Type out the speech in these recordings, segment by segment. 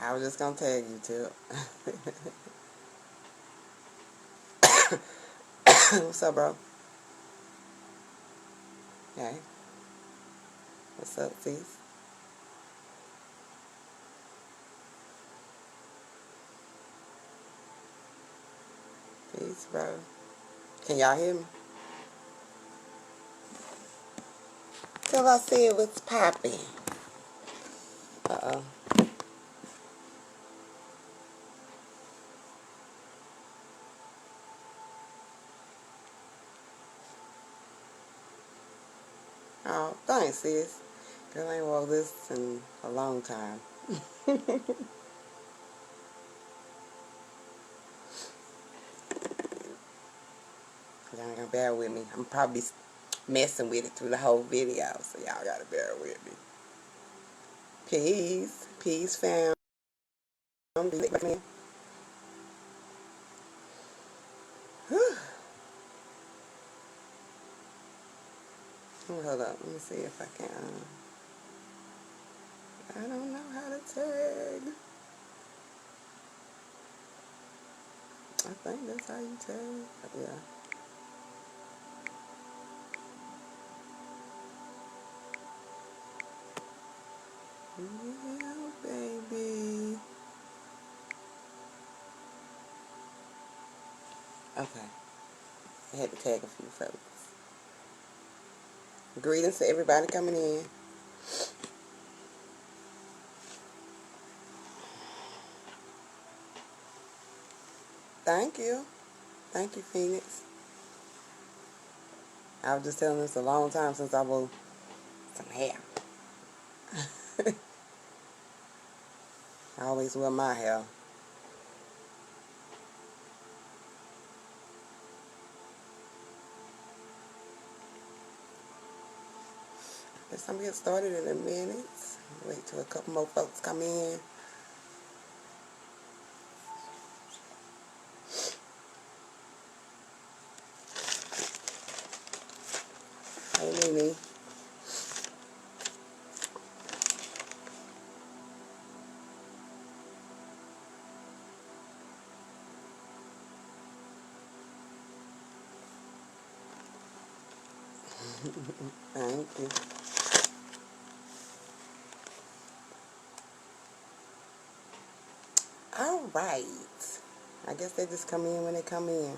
I was just gonna tag you too. What's up, bro? Hey. What's up, sis? Peace, bro. Can y'all hear me? Till I see what's popping. Uh-oh. Oh, thanks, sis. Girl, I ain't wore this in a long time. Y'all gonna bear with me. I'm probably messing with it through the whole video, so y'all gotta bear with me. Peace. Peace, fam. Whew. Hold up. Let me see if I can. I don't know how to tag. I think that's how you tag. Yeah. Yeah, baby. Okay. I had to tag a few folks. Greetings to everybody coming in. Thank you. Thank you, Phoenix. I was just telling this a long time since I wore some hair. I always wear my hair. Guess I'm getting started in a minute. Wait till a couple more folks come in. Hey, Nene. Thank you. All right. I guess they just come in when they come in.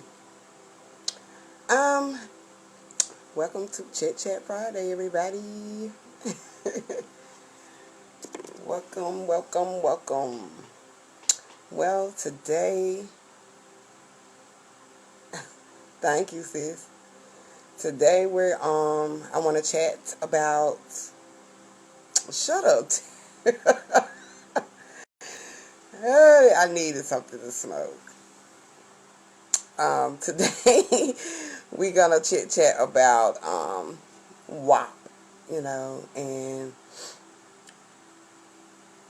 Um, Welcome to Chit Chat Friday, everybody. Welcome, welcome, welcome. Well, today, thank you, sis. Today I want to chat about. Shut up. Hey, I needed something to smoke. Today we're gonna chit chat about W.A.P. And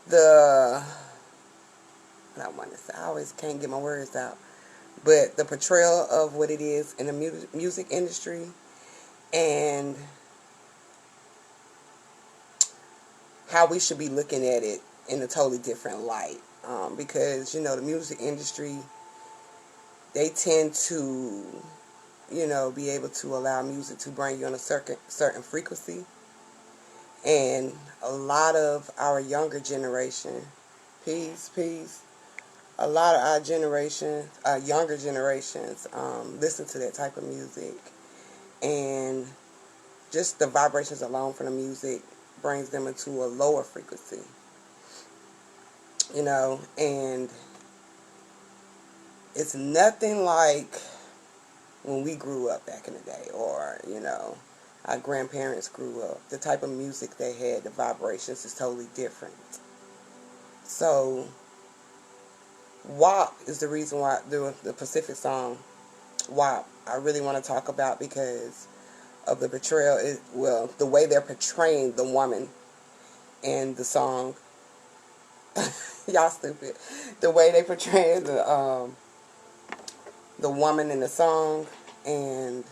the what I want to say. I always can't get my words out, but the portrayal of what it is in the music industry and how we should be looking at it in a totally different light. Because the music industry, they tend to be able to allow music to bring you on a certain frequency. And a lot of our younger generation, peace, a lot of our generation, younger generations, listen to that type of music. And just the vibrations alone from the music brings them into a lower frequency. And it's nothing like when we grew up back in the day, or our grandparents grew up. The type of music they had, the vibrations is totally different. So W.A.P is the reason why the Pacific song W.A.P I really want to talk about, because of the portrayal. The way they're portraying the woman in the song. Y'all stupid. The way they portray the woman in the song, and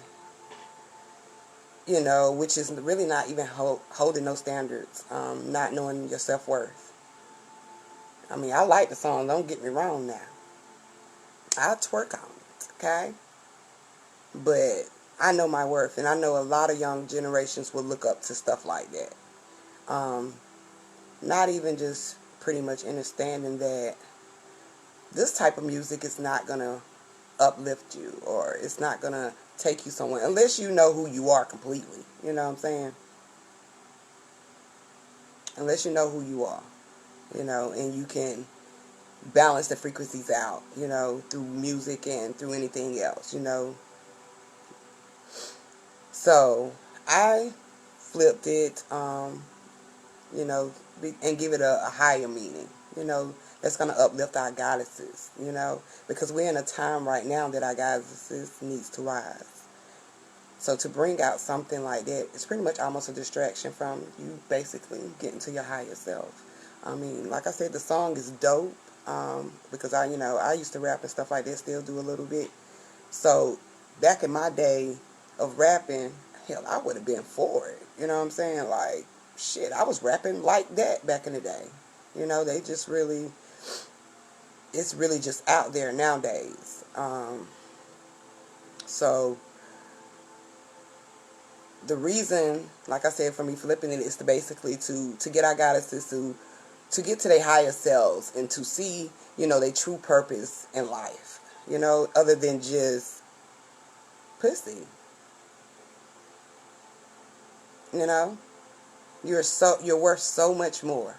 which is really not even holding no standards, not knowing your self-worth. I mean, I like the song, don't get me wrong now. I'll twerk on it, okay? But I know my worth, and I know a lot of young generations will look up to stuff like that. Um, Not even just pretty much understanding that this type of music is not going to uplift you, or it's not going to take you somewhere unless you know who you are completely. You know what I'm saying? Unless you know who you are, and you can balance the frequencies out, through music and through. So I flipped it, you know, and give it a higher meaning, that's going to uplift our goddesses, because we're in a time right now that our goddesses needs to rise. So to bring out something like that, it's pretty much almost a distraction from you basically getting to your higher self. I mean, like I said, the song is dope, because I used to rap and stuff like that, still do a little bit. So back in my day of rapping, hell, I would have been for it. You know what I'm saying? Like, shit, I was rapping like that back in the day. They just really, it's really just out there nowadays. So the reason, like I said, for me flipping it is to basically to get our goddesses to get to their higher selves and to see, their true purpose in life. Other than just pussy. You know, you're worth so much more.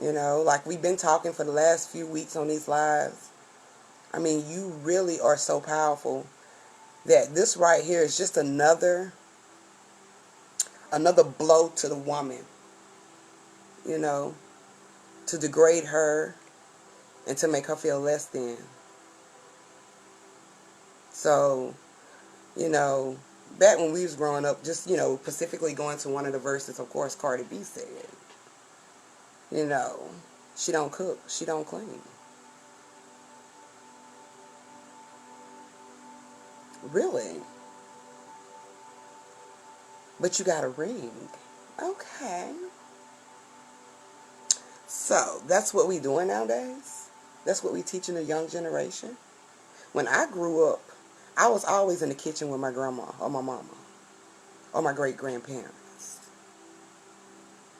Like we've been talking for the last few weeks on these lives. I mean, you really are so powerful that this right here is just another blow to the woman, you know, to degrade her and to make her feel less than. So, you know, back when we was growing up, just, specifically going to one of the verses, of course, Cardi B said, you know, she don't cook, she don't clean. Really? But you got a ring. Okay. So, that's what we doing nowadays? That's what we teaching the young generation? When I grew up, I was always in the kitchen with my grandma or my mama or my great-grandparents.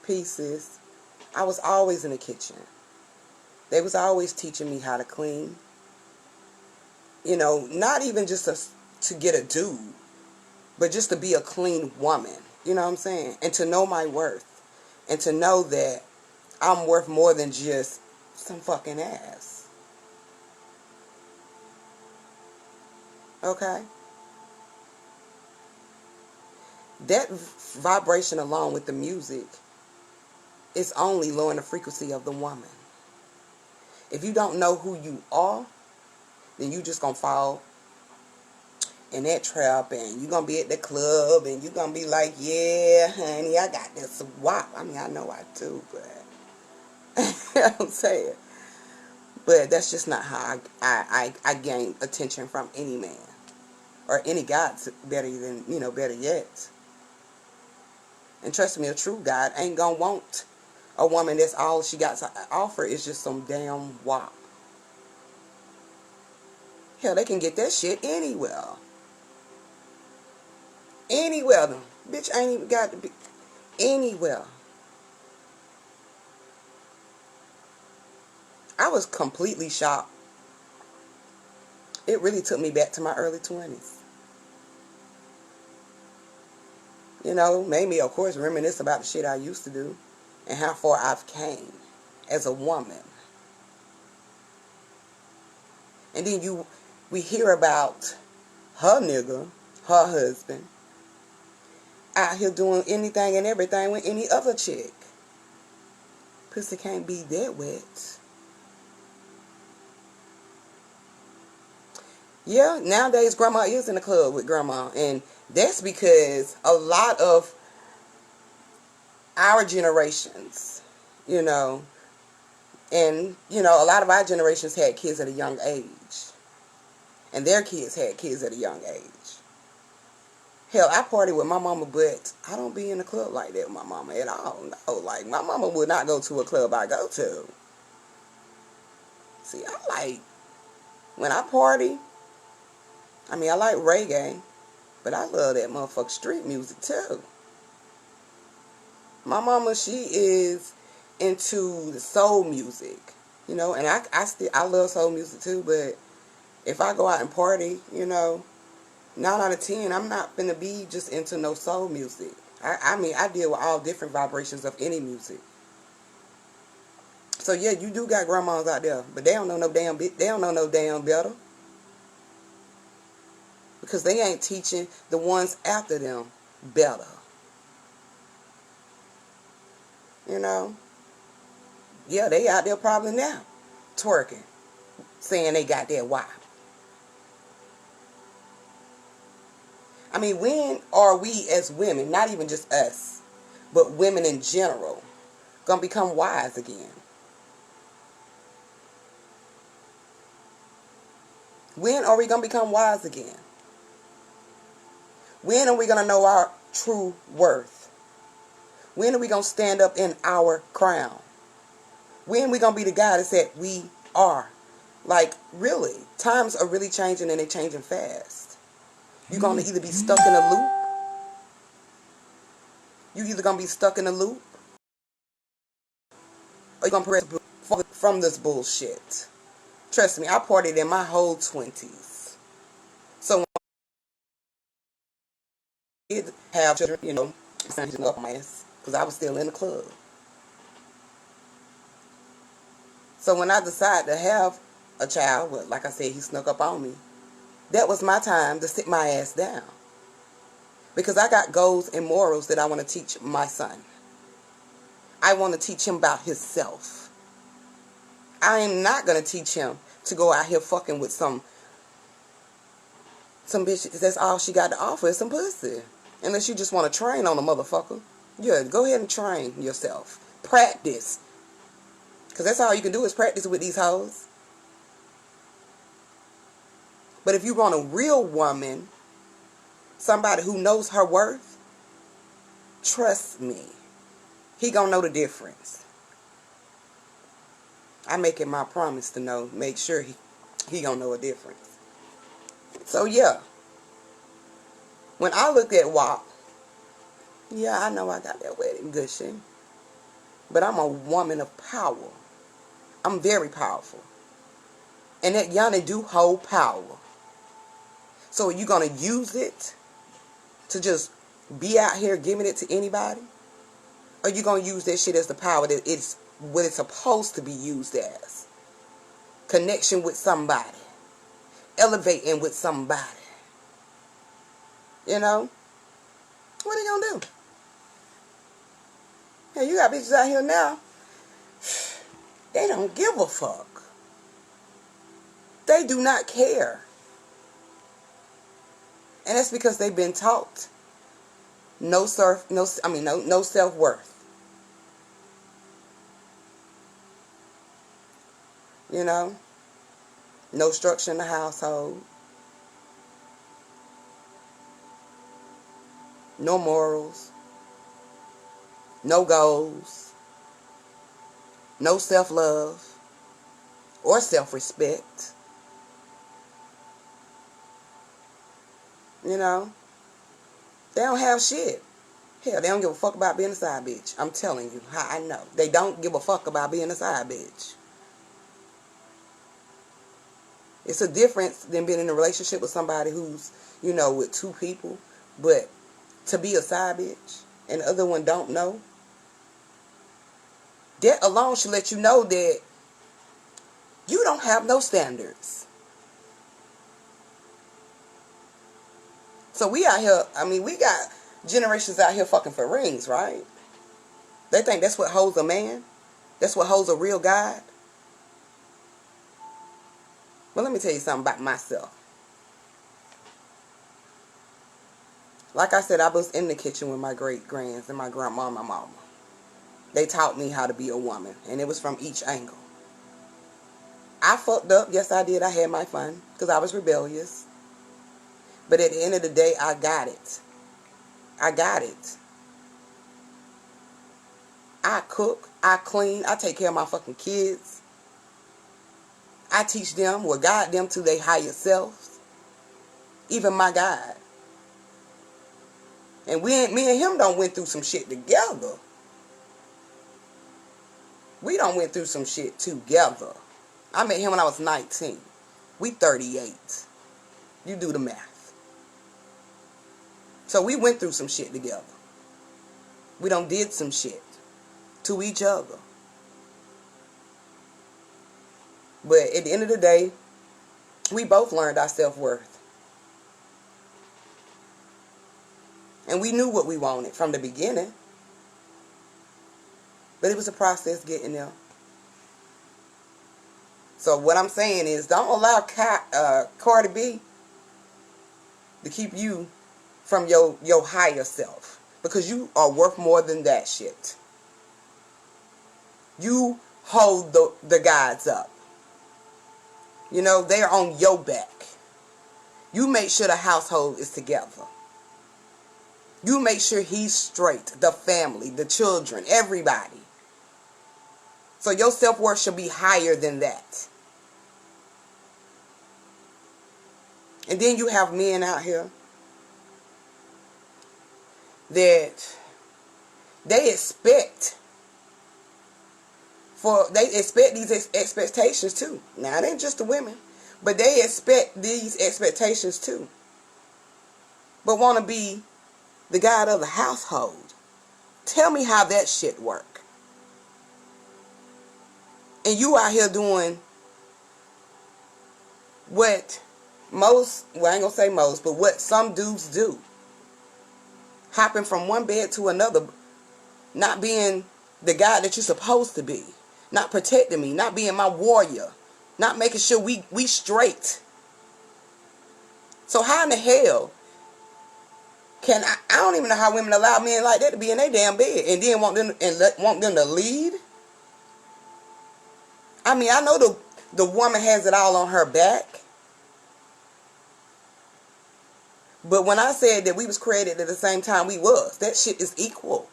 Pieces. I was always in the kitchen. They was always teaching me how to clean. Not even just to get a dude, but just to be a clean woman. You know what I'm saying? And to know my worth. And to know that I'm worth more than just some fucking ass. Okay? That vibration along with the music is only lowering the frequency of the woman. If you don't know who you are, then you just gonna fall in that trap, and you're gonna be at the club and you're gonna be like, yeah, honey, I got this WAP. I mean, I know I do, but you know what I'm saying. But that's just not how I gain attention from any man or any God. Better yet. And trust me, a true God ain't gonna want a woman that's all she got to offer is just some damn WAP. Hell, they can get that shit anywhere. Anywhere, them. Bitch ain't even got to be anywhere. I was completely shocked. It really took me back to my early 20s. Made me, of course, reminisce about the shit I used to do and how far I've came as a woman. And then we hear about her nigga, her husband, out here doing anything and everything with any other chick. Pussy can't be that wet. Yeah, nowadays grandma is in the club with grandma, and that's because a lot of our generations, you know, and, a lot of our generations had kids at a young age. And their kids had kids at a young age. Hell, I party with my mama, but I don't be in the club like that with my mama at all. No, like, my mama would not go to a club I go to. See, I like, when I party, I mean, I like reggae, but I love that motherfucking street music, too. My mama, she is into the soul music, you know, and I love soul music, too, but if I go out and party, you know, 9 out of 10, I'm not finna be just into no soul music. I mean, I deal with all different vibrations of any music. So yeah, you do got grandmas out there, but they don't know no damn bit. They don't know no damn better because they ain't teaching the ones after them better. You know? Yeah, they out there probably now twerking, saying they got that WAP. I mean, when are we as women, not even just us, but women in general, gonna become wise again? When are we gonna become wise again? When are we gonna know our true worth? When are we gonna stand up in our crown? When are we gonna be the guy that said we are? Like, really, times are really changing and they're changing fast. You're gonna either be stuck in a loop. You either gonna be stuck in a loop, or you're gonna press from this bullshit. Trust me, I partied in my whole 20s. So when I did have children, you know, something up my ass because I was still in the club. So when I decided to have a child, well, like I said, he snuck up on me. That was my time to sit my ass down. Because I got goals and morals that I want to teach my son. I want to teach him about himself. I am not going to teach him to go out here fucking with some bitch that's all she got to offer is some pussy. Unless you just want to train on a motherfucker. Yeah, go ahead and train yourself. Practice. Because that's all you can do is practice with these hoes. But if you want a real woman, somebody who knows her worth, trust me, he gonna know the difference. I make it my promise to know, make sure he gonna know a difference. So yeah, when I look at WAP, yeah, I know I got that wedding gushing, but I'm a woman of power. I'm very powerful, and that Yanni do hold power. So are you gonna use it to just be out here giving it to anybody? Or are you gonna use that shit as the power that it's what it's supposed to be used as? Connection with somebody. Elevating with somebody. You know? What are you gonna do? Hey, you got bitches out here now. They don't give a fuck. They do not care. And that's because they've been taught no self-worth. You know? No structure in the household. No morals. No goals. No self-love. Or self-respect. You know? They don't have shit. Hell, they don't give a fuck about being a side bitch. I'm telling you how I know. They don't give a fuck about being a side bitch. It's a difference than being in a relationship with somebody who's, you know, with two people. But to be a side bitch and the other one don't know, that alone should let you know that you don't have no standards. So we out here, I mean, we got generations out here fucking for rings, right? They think that's what holds a man. That's what holds a real guy. Well, let me tell you something about myself. Like I said, I was in the kitchen with my great-grands and my grandma and my mama. They taught me how to be a woman, and it was from each angle. I fucked up. Yes, I did. I had my fun because I was rebellious. But at the end of the day, I got it. I got it. I cook. I clean. I take care of my fucking kids. I teach them or guide them to their higher selves. Even my God. And me and him don't went through some shit together. We done went through some shit together. I met him when I was 19. We 38. You do the math. So we went through some shit together. We done did some shit to each other. But at the end of the day, we both learned our self-worth. And we knew what we wanted from the beginning. But it was a process getting there. So what I'm saying is, don't allow Cardi B to keep you from your higher self. Because you are worth more than that shit. You hold the gods up. You know, they're on your back. You make sure the household is together. You make sure he's straight. The family, the children, everybody. So your self-worth should be higher than that. And then you have men out here that they expect these expectations too. Now, it ain't just the women, but they expect these expectations too. But want to be the guy of the household. Tell me how that shit work. And you out here doing what most, well, I ain't gonna say most, but what some dudes do. Hopping from one bed to another, not being the guy that you're supposed to be, not protecting me, not being my warrior, not making sure we straight. So how in the hell can I don't even know how women allow men like that to be in their damn bed and then want them to lead? I mean, I know the woman has it all on her back. But when I said that we was created at the same time we was, that shit is equal.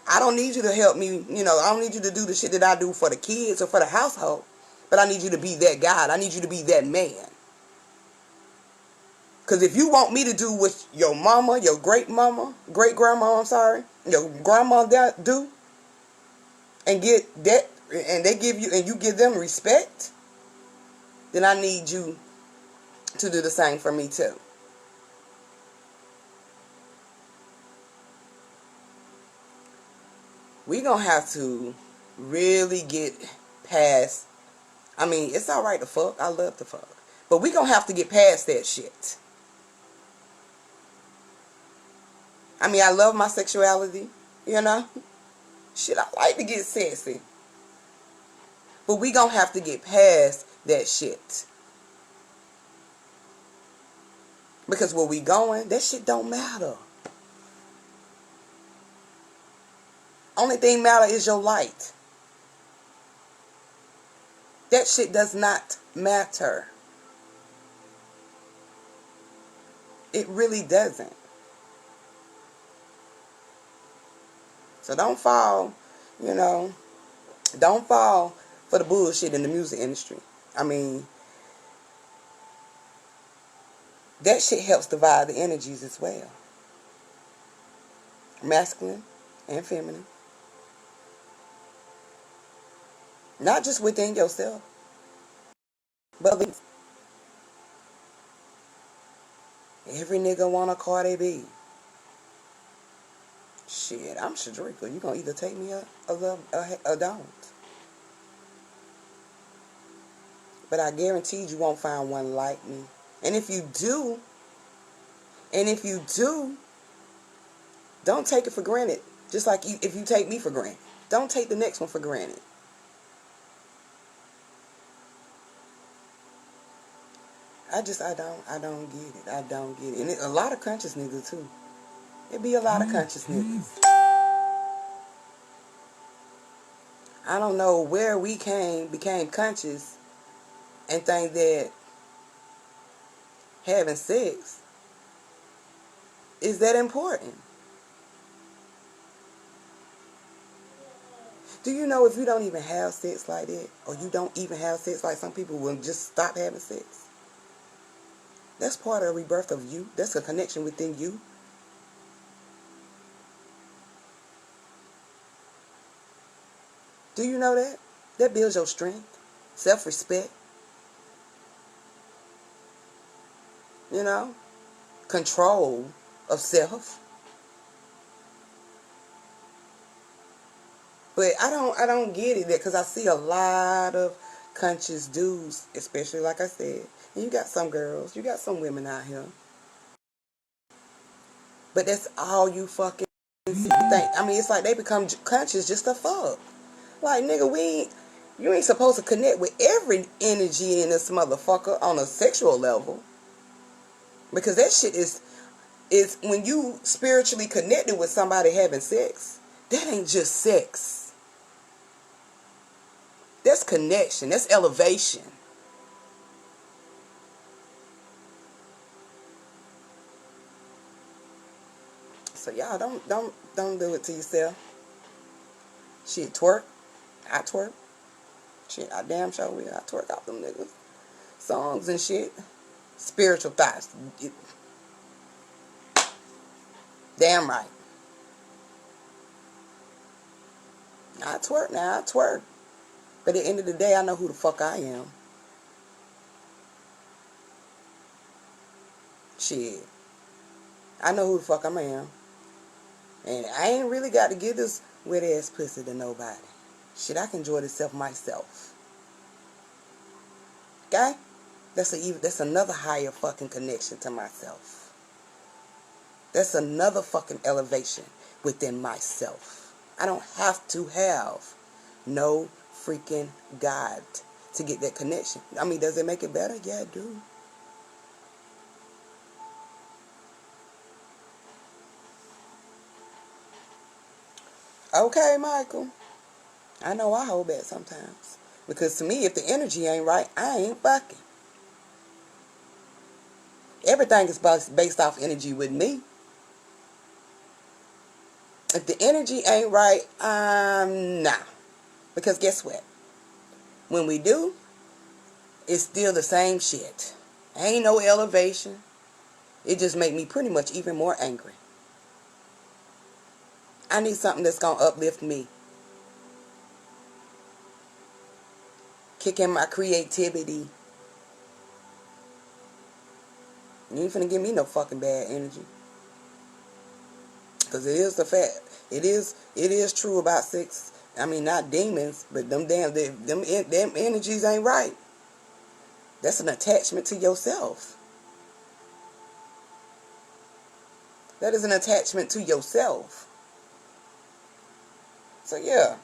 I don't need you to help me, I don't need you to do the shit that I do for the kids or for the household. But I need you to be that God. I need you to be that man. Because if you want me to do what your mama, your great-grandma, your grandma do, and get that, and they give you, and you give them respect, then I need you to do the same for me too. We gonna have to really get past. I mean, it's alright to fuck. I love to fuck. But we gonna have to get past that shit. I mean, I love my sexuality, Shit, I like to get sexy. But we gonna have to get past that shit. Because where we going, that shit don't matter. Only thing matter is your light. That shit does not matter. It really doesn't. So don't fall, don't fall for the bullshit in the music industry. I mean, that shit helps divide the energies as well. Masculine and feminine. Not just within yourself, but every nigga want a Cardi B. Shit, I'm Shadrika. You gonna either take me or don't. But I guaranteed you won't find one like me. And if you do, don't take it for granted. Just like if you take me for granted. Don't take the next one for granted. I don't get it. I don't get it. And a lot of conscious niggas too. It be a lot of conscious niggas. I don't know where we became conscious and think that having sex is that important. Do you know if you don't even have sex like that, or you don't even have sex like some people will just stop having sex? That's part of the rebirth of you. That's a connection within you. Do you know that? That builds your strength, self-respect, you know, control of self. But I don't get it because I see a lot of conscious dudes, especially like I said. And you got some girls, you got some women out here. But that's all you fucking think. I mean, it's like they become conscious just to fuck. Like, nigga, you ain't supposed to connect with every energy in this motherfucker on a sexual level. Because that shit is when you spiritually connected with somebody having sex, that ain't just sex. That's connection. That's elevation. So y'all don't do it to yourself. Shit, twerk. I twerk. Shit, I damn sure will. I twerk out them niggas. Songs and shit. Spiritual thoughts. Damn right. I twerk now. I twerk. But at the end of the day, I know who the fuck I am. Shit. I know who the fuck I am. And I ain't really got to give this wet ass pussy to nobody. Shit, I can enjoy this myself. Okay? That's another higher fucking connection to myself. That's another fucking elevation within myself. I don't have to have no freaking God to get that connection. I mean, does it make it better? Yeah, it do. Okay, Michael. I know I hold back sometimes. Because to me, if the energy ain't right, I ain't fucking. Everything is based off energy with me. If the energy ain't right, nah. Because guess what? When we do, it's still the same shit. Ain't no elevation. It just make me pretty much even more angry. I need something that's going to uplift me. Kick in my creativity. You ain't finna give me no fucking bad energy. Because it is the fact. It is true about sex. I mean, not demons, but them energies ain't right. That's an attachment to yourself. That is an attachment to yourself. So yeah.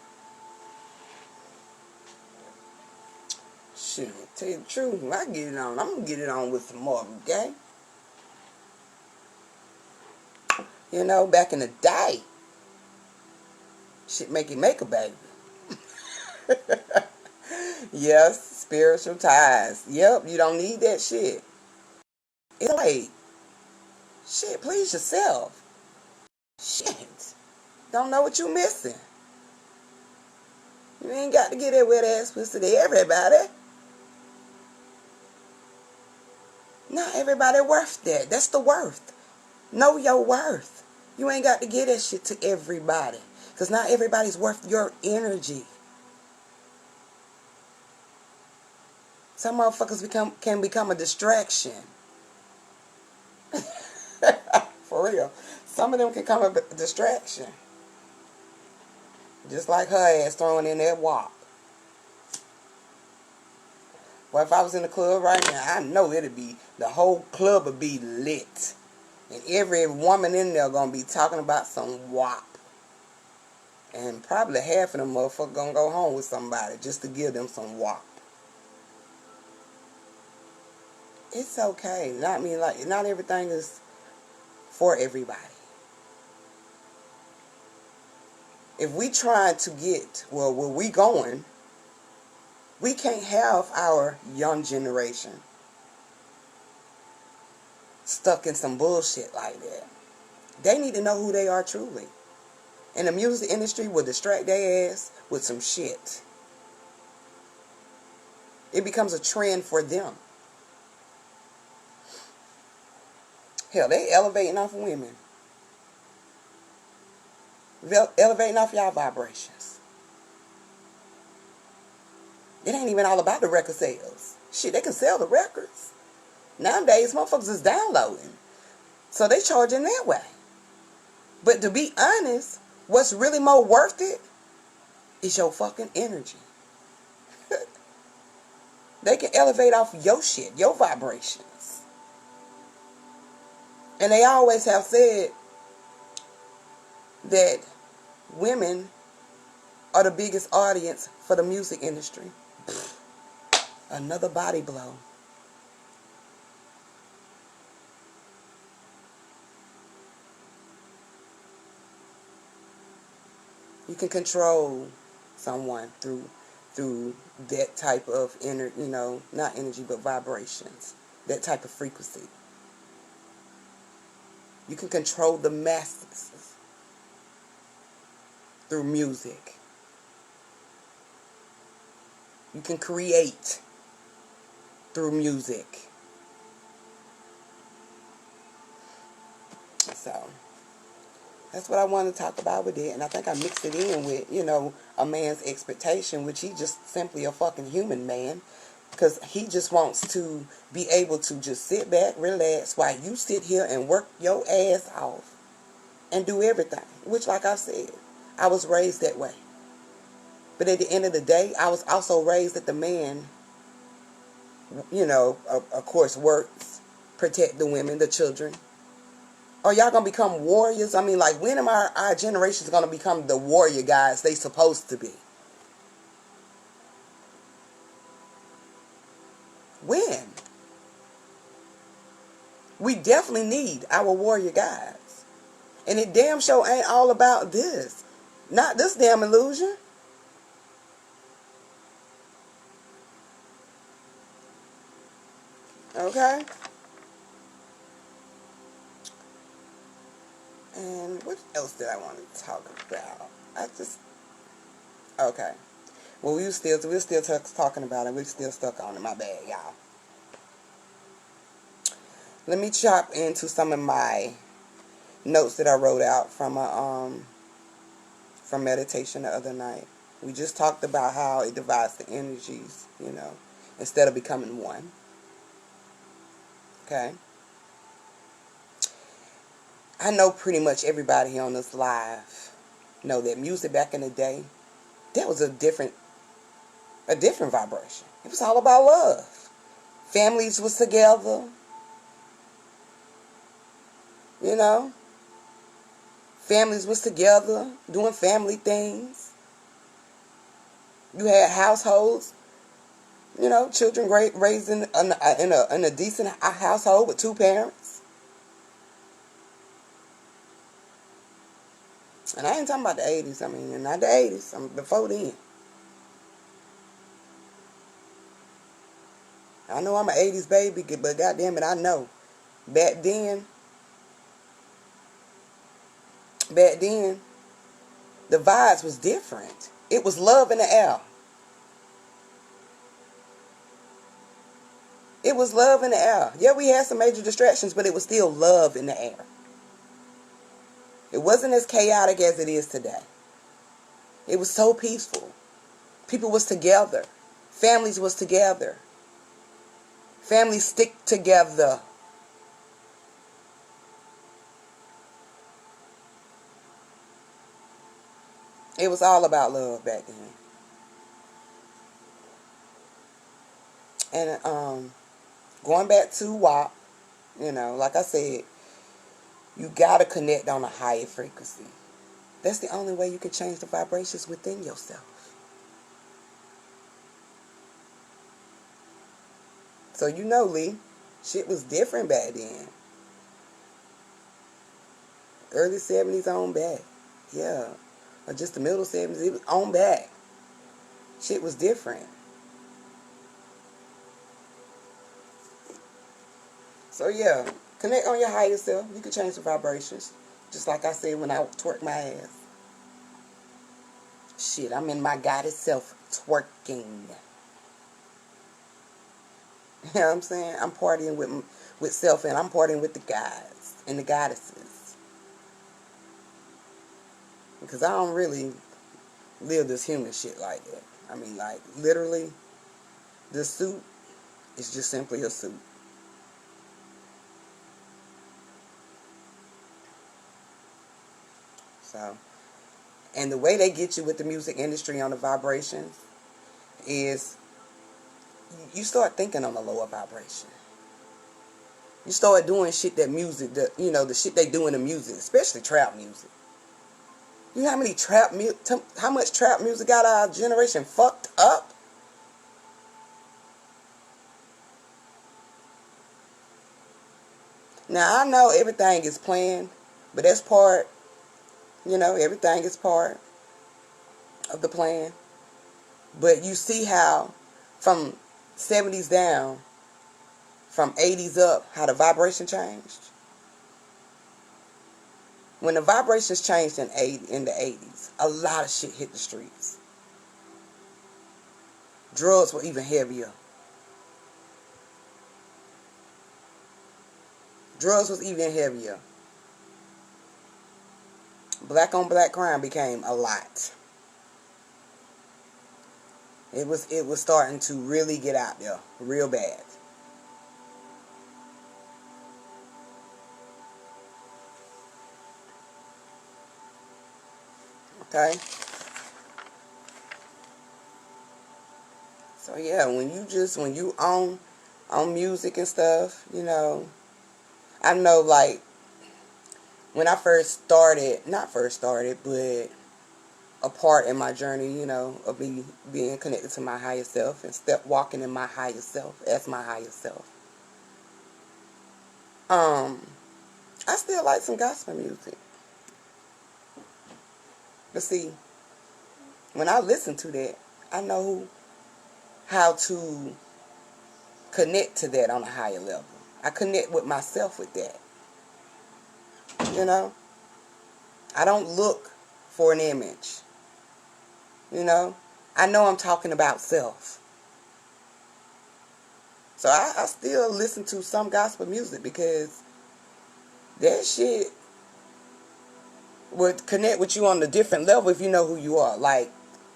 Shit, tell you the truth, when I get it on, I'm gonna get it on with some more, okay? You know, back in the day, shit make you make a baby. Yes, spiritual ties. Yep, you don't need that shit. It's like, shit, please yourself. Shit. Don't know what you missing. You ain't got to get that wet ass pussy to everybody. Not everybody worth that. That's the worth. Know your worth. You ain't got to get that shit to everybody. Because not everybody's worth your energy. Some motherfuckers can become a distraction. For real. Some of them can become a distraction. Just like her ass throwing in that W.A.P. Well, if I was in the club right now, I know the whole club would be lit. And every woman in there gonna be talking about some W.A.P. And probably half of them motherfuckers gonna go home with somebody just to give them some W.A.P. It's okay. Not everything is for everybody. If we try to get, well, where we going, we can't have our young generation stuck in some bullshit like that. They need to know who they are truly. And the music industry will distract their ass with some shit. It becomes a trend for them. Hell, they elevating off of women. Elevating off y'all vibrations. It ain't even all about the record sales. Shit, they can sell the records. Nowadays, motherfuckers is downloading. So they charging that way. But to be honest, what's really more worth it is your fucking energy. They can elevate off your shit, your vibrations. And they always have said that women are the biggest audience for the music industry. Another body blow. You can control someone through that type of not energy but vibrations, that type of frequency. You can control the masses through music. You can create through music. So that's what I want to talk about with it. And I think I mixed it in with, a man's expectation, which he just simply a fucking human man. Because he just wants to be able to just sit back, relax, while you sit here and work your ass off and do everything. Which, like I said, I was raised that way. But at the end of the day, I was also raised that the man, of course, works, protect the women, the children. Are y'all going to become warriors? I mean, like, when am our generation going to become the warrior guys they supposed to be? When? We definitely need our warrior guys. And it damn sure ain't all about this. Not this damn illusion. Okay? And what else did I want to talk about? Okay. Well, we're still talking about it. We're still stuck on it. My bad, y'all. Let me chop into some of my notes that I wrote out from meditation the other night. We just talked about how it divides the energies, instead of becoming one. Okay? I know pretty much everybody on this live know that music back in the day, that was a different vibration. It was all about love. Families was together. Families was together doing family things. You had households, children raised in a decent household with two parents. And I ain't talking about the 80s. I mean, not the 80s. I'm before then. I know I'm an 80s baby, but goddamn it, I know. Back then, the vibes was different. It was love in the air. It was love in the air. Yeah, we had some major distractions, but it was still love in the air. It wasn't as chaotic as it is today. It was so peaceful. People was together. Families was together. Families stick together. It was all about love back then. And going back to W.A.P, like I said, you gotta connect on a higher frequency. That's the only way you can change the vibrations within yourself. So Lee, shit was different back then. Early 70s on back. Yeah. Or just the middle 70s, it was on back. Shit was different. So yeah, connect on your higher self. You can change the vibrations. Just like I said when I twerk my ass. Shit, I'm in my goddess self twerking. You know what I'm saying? I'm partying with self, and I'm partying with the guys and the goddesses. Because I don't really live this human shit like that. I mean, like, literally, the suit is just simply a suit. So, and the way they get you with the music industry on the vibrations is you start thinking on a lower vibration. You start doing shit that music, the shit they do in the music, especially trap music. You know how much trap music got our generation fucked up? Now, I know everything is planned, but that's part, everything is part of the plan. But you see how from 70s down, from 80s up, how the vibration changed. When the vibrations changed in the 80s, a lot of shit hit the streets. Drugs were even heavier. Drugs was even heavier. Black on black crime became a lot. It was starting to really get out there real bad. Okay? So yeah, when you on music and stuff, I know, like, when I first started, not first started, but a part in my journey, of me being connected to my higher self and walking in my higher self as my higher self. I still like some gospel music. But see, when I listen to that, I know how to connect to that on a higher level. I connect with myself with that. You know? I don't look for an image. I know I'm talking about self. So I still listen to some gospel music because that shit would connect with you on a different level if you know who you are. Like,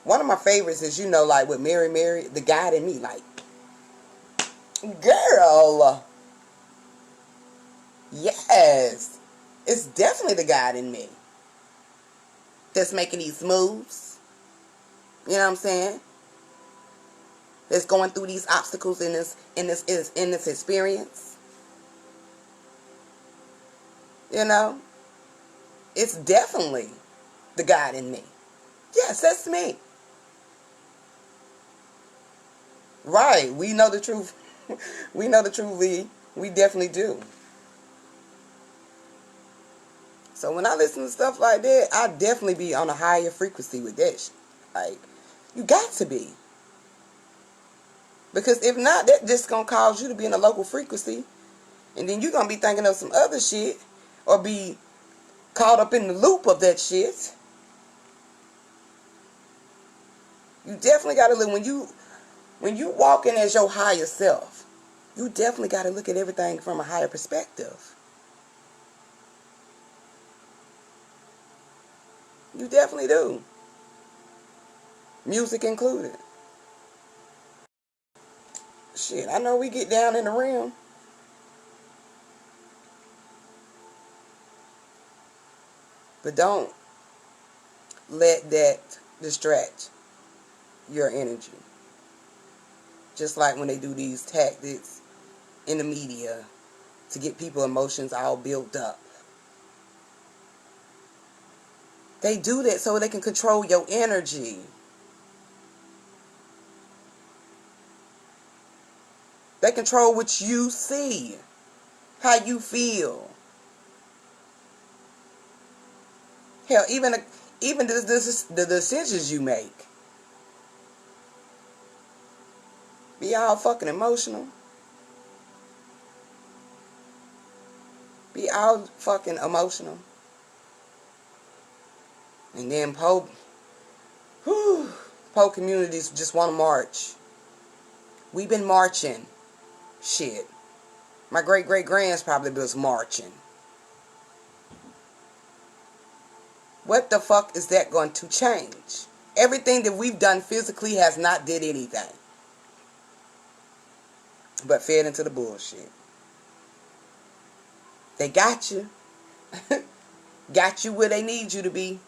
one of my favorites is, like with Mary, the God in me. Like, girl, yes, it's definitely the God in me that's making these moves. You know what I'm saying? That's going through these obstacles in this experience. You know, it's definitely the God in me. Yes, that's me. Right. We know the truth. We know the truth, Lee. We definitely do. So when I listen to stuff like that, I definitely be on a higher frequency with that shit. Like, you got to be. Because if not, that just going to cause you to be in a local frequency. And then you're going to be thinking of some other shit. Or be caught up in the loop of that shit. You definitely got to look. When you walk in as your higher self, you definitely got to look at everything from a higher perspective. You definitely do. Music included. Shit, I know we get down in the realm. But don't let that distract your energy. Just like when they do these tactics in the media to get people emotions all built up. They do that so they can control your energy. They control what you see, how you feel. Hell, even the decisions you make. Be all fucking emotional. Be all fucking emotional. And then poor communities just want to march. We've been marching. Shit. My great-great-grands probably was marching. What the fuck is that going to change? Everything that we've done physically has not did anything. But fed into the bullshit. They got you. Got you where they need you to be.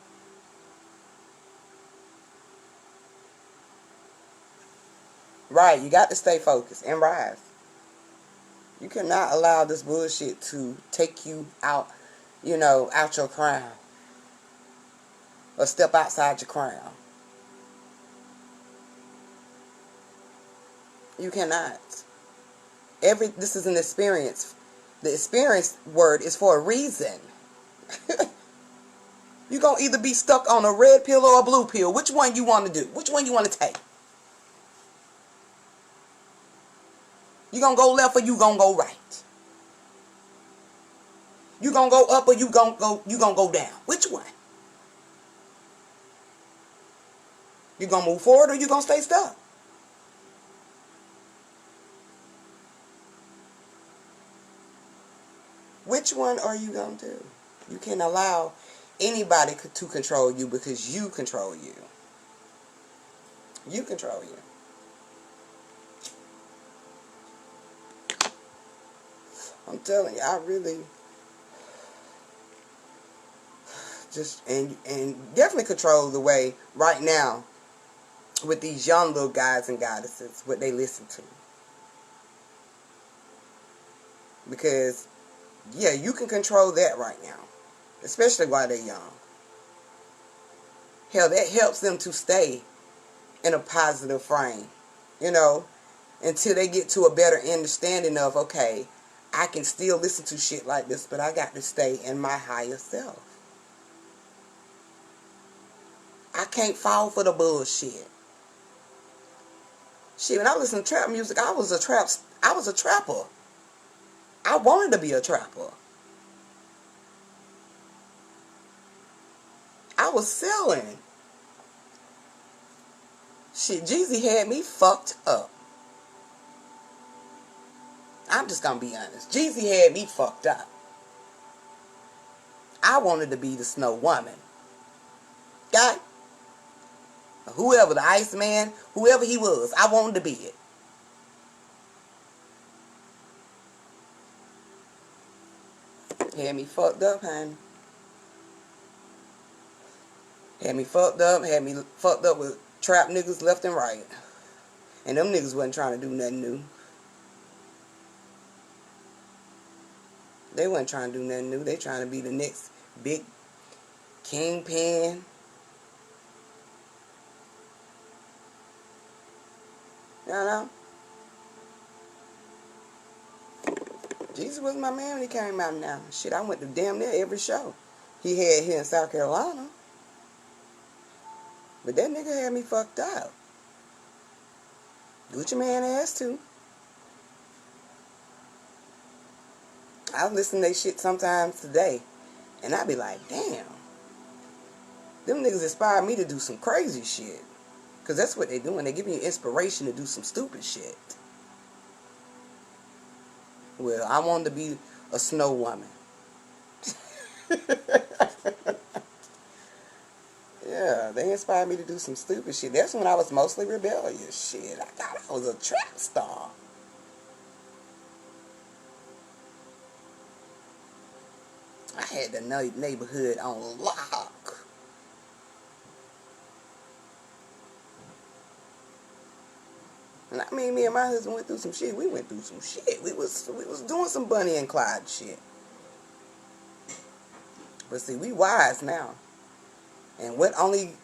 Right, you got to stay focused and rise. You cannot allow this bullshit to take you out, out your crown. Or step outside your crown. You cannot. This is an experience. The experience word is for a reason. You're going to either be stuck on a red pill or a blue pill. Which one you want to do? Which one you want to take? You going to go left or you going to go right? You going to go up or you going to go down? Which one? You going to move forward or you going to stay stuck? Which one are you going to do? You can't allow anybody to control you because you control you. You control you. I'm telling you, I really just, and definitely control the way right now with these young little guys and goddesses, what they listen to. Because, yeah, you can control that right now. Especially while they're young. Hell, that helps them to stay in a positive frame. Until they get to a better understanding of, okay, I can still listen to shit like this, but I got to stay in my higher self. I can't fall for the bullshit. Shit, when I listened to trap music, I was a trapper. I wanted to be a trapper. I was selling. Shit, Jeezy had me fucked up. I'm just gonna be honest. Jeezy had me fucked up. I wanted to be the Snow Woman. God, whoever, the Iceman, whoever he was, I wanted to be it. Had me fucked up, honey. Had me fucked up with trap niggas left and right. And them niggas wasn't trying to do nothing new. They wasn't trying to do nothing new. They trying to be the next big kingpin. You know? Jesus was my man when he came out now. Shit, I went to damn near every show he had here in South Carolina. But that nigga had me fucked up. Gucci Man ass too. I listen to they shit sometimes today. And I be like, damn. Them niggas inspire me to do some crazy shit. Because that's what they doing. They giving you inspiration to do some stupid shit. Well, I wanted to be a Snow Woman. Yeah, they inspired me to do some stupid shit. That's when I was mostly rebellious. Shit, I thought I was a trap star. I had the neighborhood on lock. And I mean, me and my husband went through some shit. We went through some shit. We was doing some Bunny and Clyde shit. But see, we wise now. And what only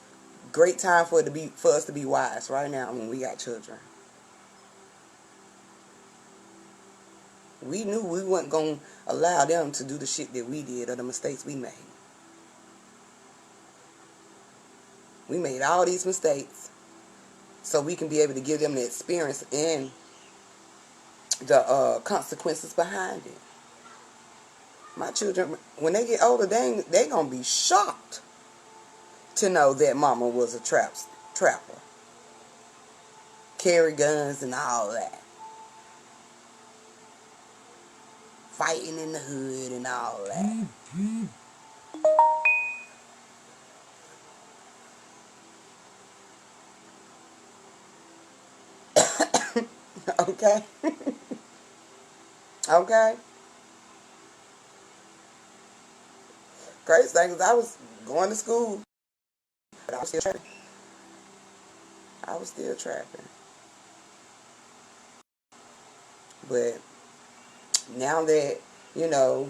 great time for us to be wise right now when we got children. We knew we weren't going to allow them to do the shit that we did or the mistakes we made. We made all these mistakes so we can be able to give them the experience and the consequences behind it. My children, when they get older, they going to be shocked to know that mama was a trapper. carry guns and all that. Fighting in the hood and all that. Okay? Okay? Crazy thing is I was going to school, but I was still trapping. I was still trapping. But now that, you know,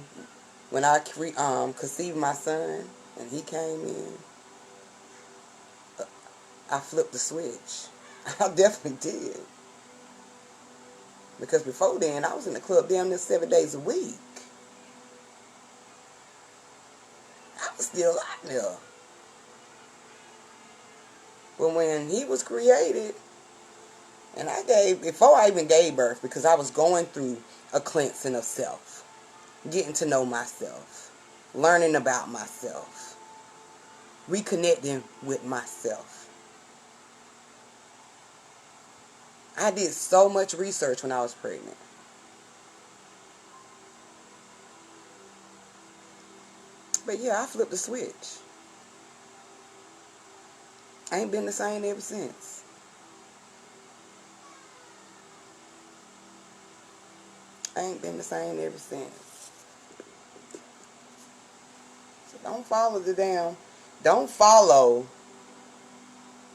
when I conceived my son and he came in, I flipped the switch. I definitely did. Because before then, I was in the club damn near 7 days a week. I was still out there. But when he was created, and before I even gave birth, because I was going through a cleansing of self, getting to know myself, learning about myself, reconnecting with myself. I did so much research when I was pregnant. But yeah, I flipped the switch. I ain't been the same ever since. I ain't been the same ever since. So don't follow the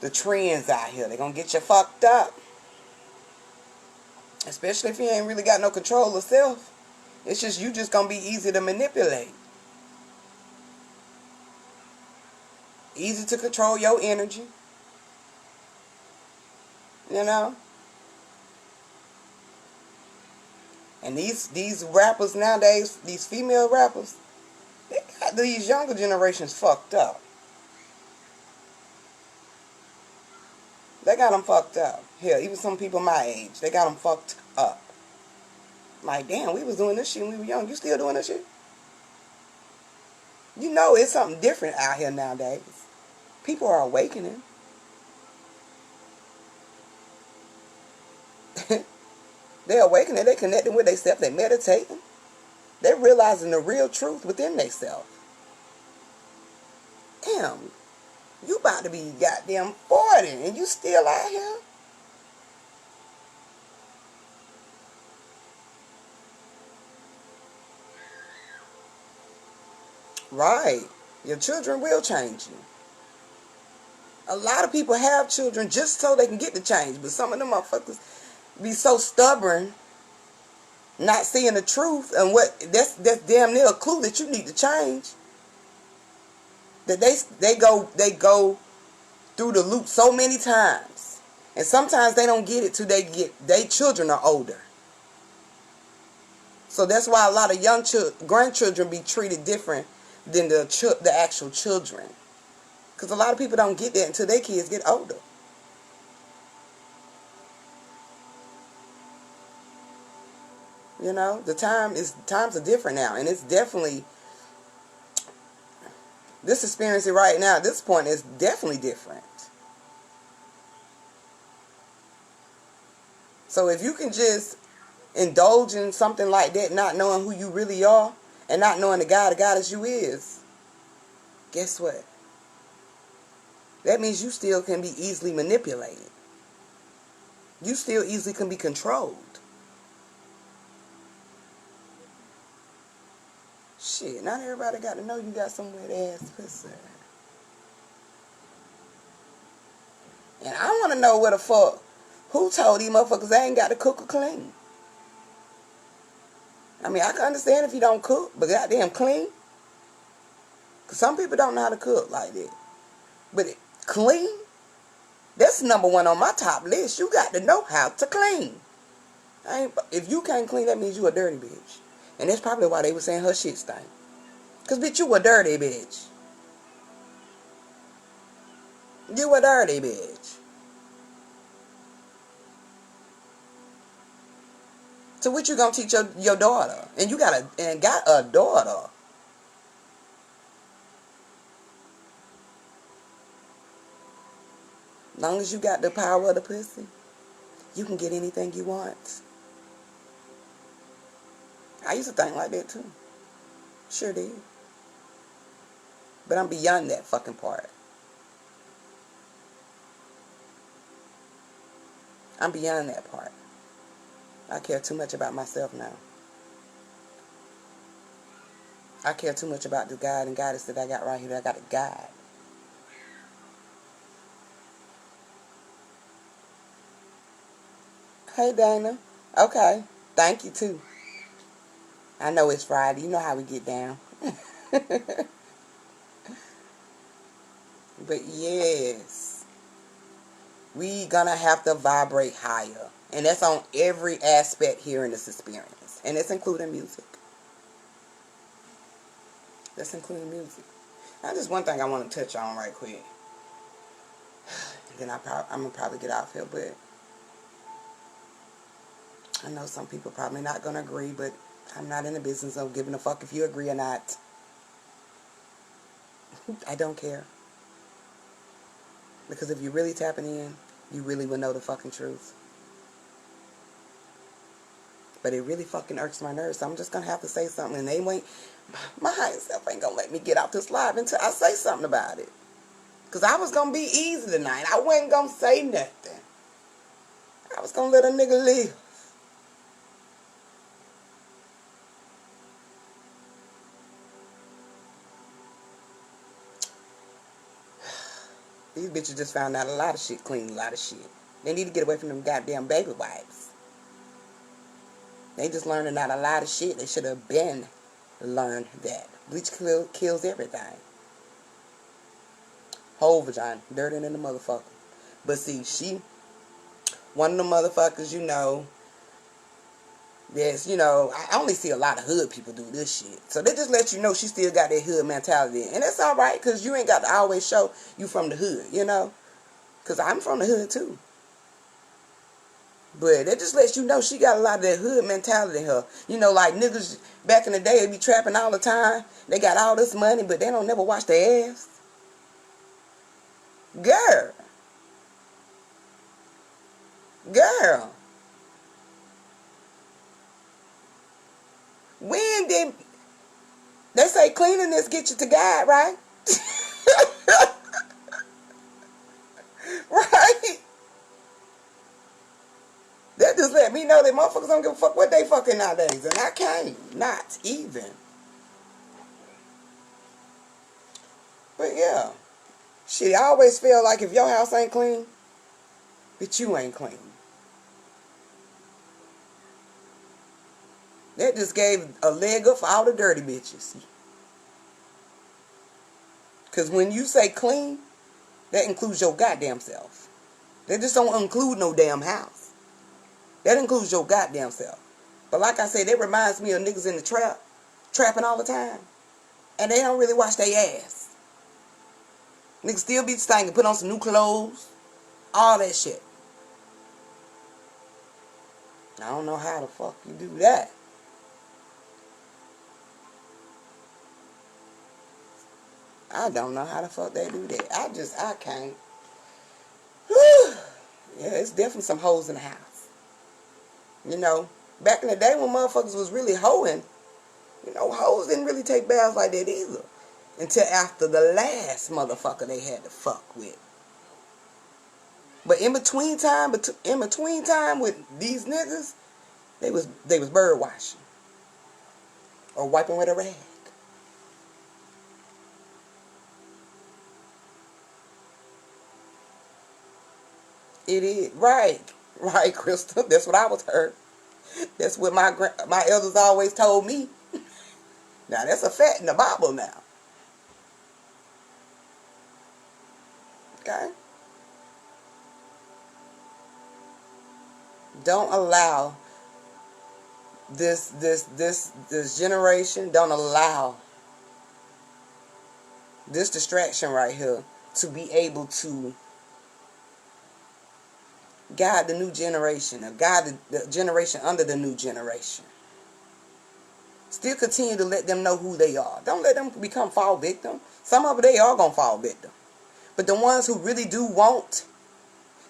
trends out here. They're going to get you fucked up. Especially if you ain't really got no control of self. It's just, you just going to be easy to manipulate. Easy to control your energy. You know? And these rappers nowadays, these female rappers, they got these younger generations fucked up. They got them fucked up. Hell, even some people my age, they got them fucked up. Like, damn, we was doing this shit when we were young. You still doing this shit? You know it's something different out here nowadays. People are awakening. They're awakening. They're connecting with themselves. They're meditating. They're realizing the real truth within themselves. Damn, you about to be goddamn 40 and you still out here? Right. Your children will change you. A lot of people have children just so they can get the change. But some of them motherfuckers be so stubborn, not seeing the truth, and that's damn near a clue that you need to change. That they go through the loop so many times. And sometimes they don't get it till their children are older. So that's why a lot of young grandchildren be treated different than the actual children. Because a lot of people don't get that until their kids get older. You know, times are different now, and it's definitely, this experience right now at this point is definitely different. So if you can just indulge in something like that, not knowing who you really are, and not knowing the goddess you is, guess what? That means you still can be easily manipulated. You still easily can be controlled. Shit, not everybody got to know you got some wet ass pussy. And I want to know what the fuck, who told these motherfuckers they ain't got to cook or clean? I mean, I can understand if you don't cook, but goddamn clean. Because some people don't know how to cook like that. But clean, that's number one on my top list. You got to know how to clean. If you can't clean, that means you a dirty bitch. And that's probably why they were saying her shit stank. Because, bitch, you a dirty bitch. You a dirty bitch. So what you gonna teach your daughter? And you got a daughter. Long as you got the power of the pussy. you can get anything you want. I used to think like that too. Sure did. But I'm beyond that fucking part. I'm beyond that part. I care too much about myself now. I care too much about the God and goddess that I got right here. That I got a God. Hey, Dana. Okay. Thank you, too. I know it's Friday. You know how we get down. But yes, we gonna have to vibrate higher. And that's on every aspect here in this experience. And it's including music. That's including music. Now, just one thing I want to touch on right quick. Then I'm going to probably get off here, but I know some people probably not going to agree, but I'm not in the business of giving a fuck if you agree or not. I don't care. Because if you're really tapping in, you really will know the fucking truth. But it really fucking irks my nerves, so I'm just going to have to say something. And they ain't, my higher self ain't going to let me get out this live until I say something about it. Because I was going to be easy tonight. I wasn't going to say nothing. I was going to let a nigga live. These bitches just found out a lot of shit, clean a lot of shit. They need to get away from them goddamn baby wipes. They just learning out a lot of shit. They should have been learned that. Bleach kills everything. Whole vagina. Dirty than the motherfucker. But see, she, one of the motherfuckers, I only see a lot of hood people do this shit. So they just let you know she still got that hood mentality. And that's alright, because you ain't got to always show you from the hood, Because I'm from the hood too. But that just lets you know she got a lot of that hood mentality in her. Like niggas back in the day, they be trapping all the time. They got all this money, but they don't never wash their ass. Girl. When did... They say cleanliness get you to God, right? Right? That just let me know that motherfuckers don't give a fuck what they fucking nowadays. And I can't. Not even. But yeah. Shit, I always feel like if your house ain't clean, bitch, you ain't clean. That just gave a leg up for all the dirty bitches. Because when you say clean, that includes your goddamn self. That just don't include no damn house. That includes your goddamn self. But like I said, that reminds me of niggas in the trap, trapping all the time. And they don't really wash their ass. Niggas still be stinking, put on some new clothes, all that shit. I don't know how the fuck you do that. I don't know how the fuck they do that. I can't. Whew. Yeah, it's definitely some hoes in the house. Back in the day when motherfuckers was really hoeing, hoes didn't really take baths like that either. Until after the last motherfucker they had to fuck with. But in between time with these niggas, they was bird washing. Or wiping with a rag. It is. Right, Crystal. That's what I was heard. That's what my elders always told me. Now, that's a fact in the Bible now. Okay? Don't allow this generation, don't allow this distraction right here to be able to guide the new generation, or guide the generation under the new generation. Still continue to let them know who they are. Don't let them become fall victim. Some of them, they are going to fall victim. But the ones who really do want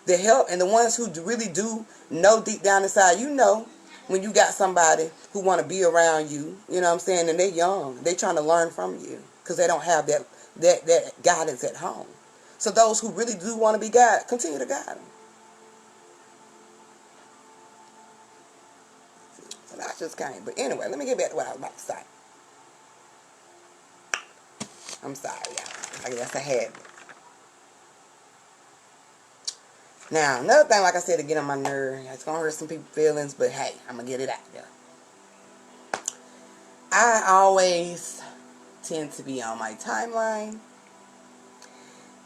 The help and the ones who really do know deep down inside, you know, when you got somebody who want to be around you, you know what I'm saying, and they're young, they trying to learn from you because they don't have that guidance at home. So those who really do want to be guided, continue to guide them. So that's just kind. But anyway, let me get back to what I was about to say. I'm sorry, y'all. I guess I had. Now, another thing, like I said, to get on my nerve, it's going to hurt some people's feelings, but hey, I'm going to get it out there. I always tend to be on my timeline,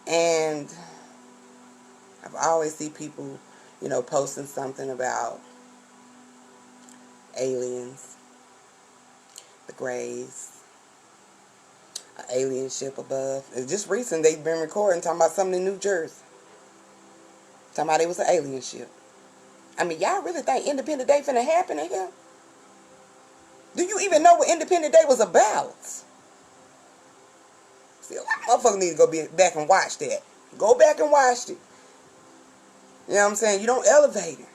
and I've always see people, you know, posting something about aliens, the grays, an alien ship above. And just recent, they've been recording, talking about something in New Jersey. Talking about it was an alien ship. I mean, y'all really think Independence Day finna happen in here? Do you even know what Independence Day was about? See, a lot of motherfuckers need to go back and watch that. Go back and watch it. You know what I'm saying? You don't elevate it.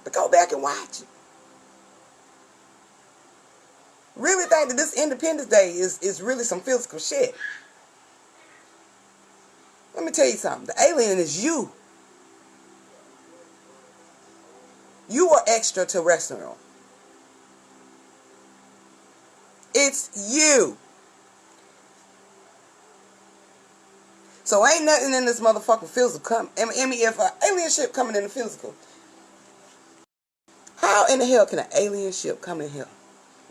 But go back and watch it. Really think that this Independence Day is really some physical shit. Let me tell you something. The alien is you. You are extraterrestrial. It's you. So ain't nothing in this motherfucking physical I mean, if an alien ship coming in the physical, how in the hell can an alien ship come in here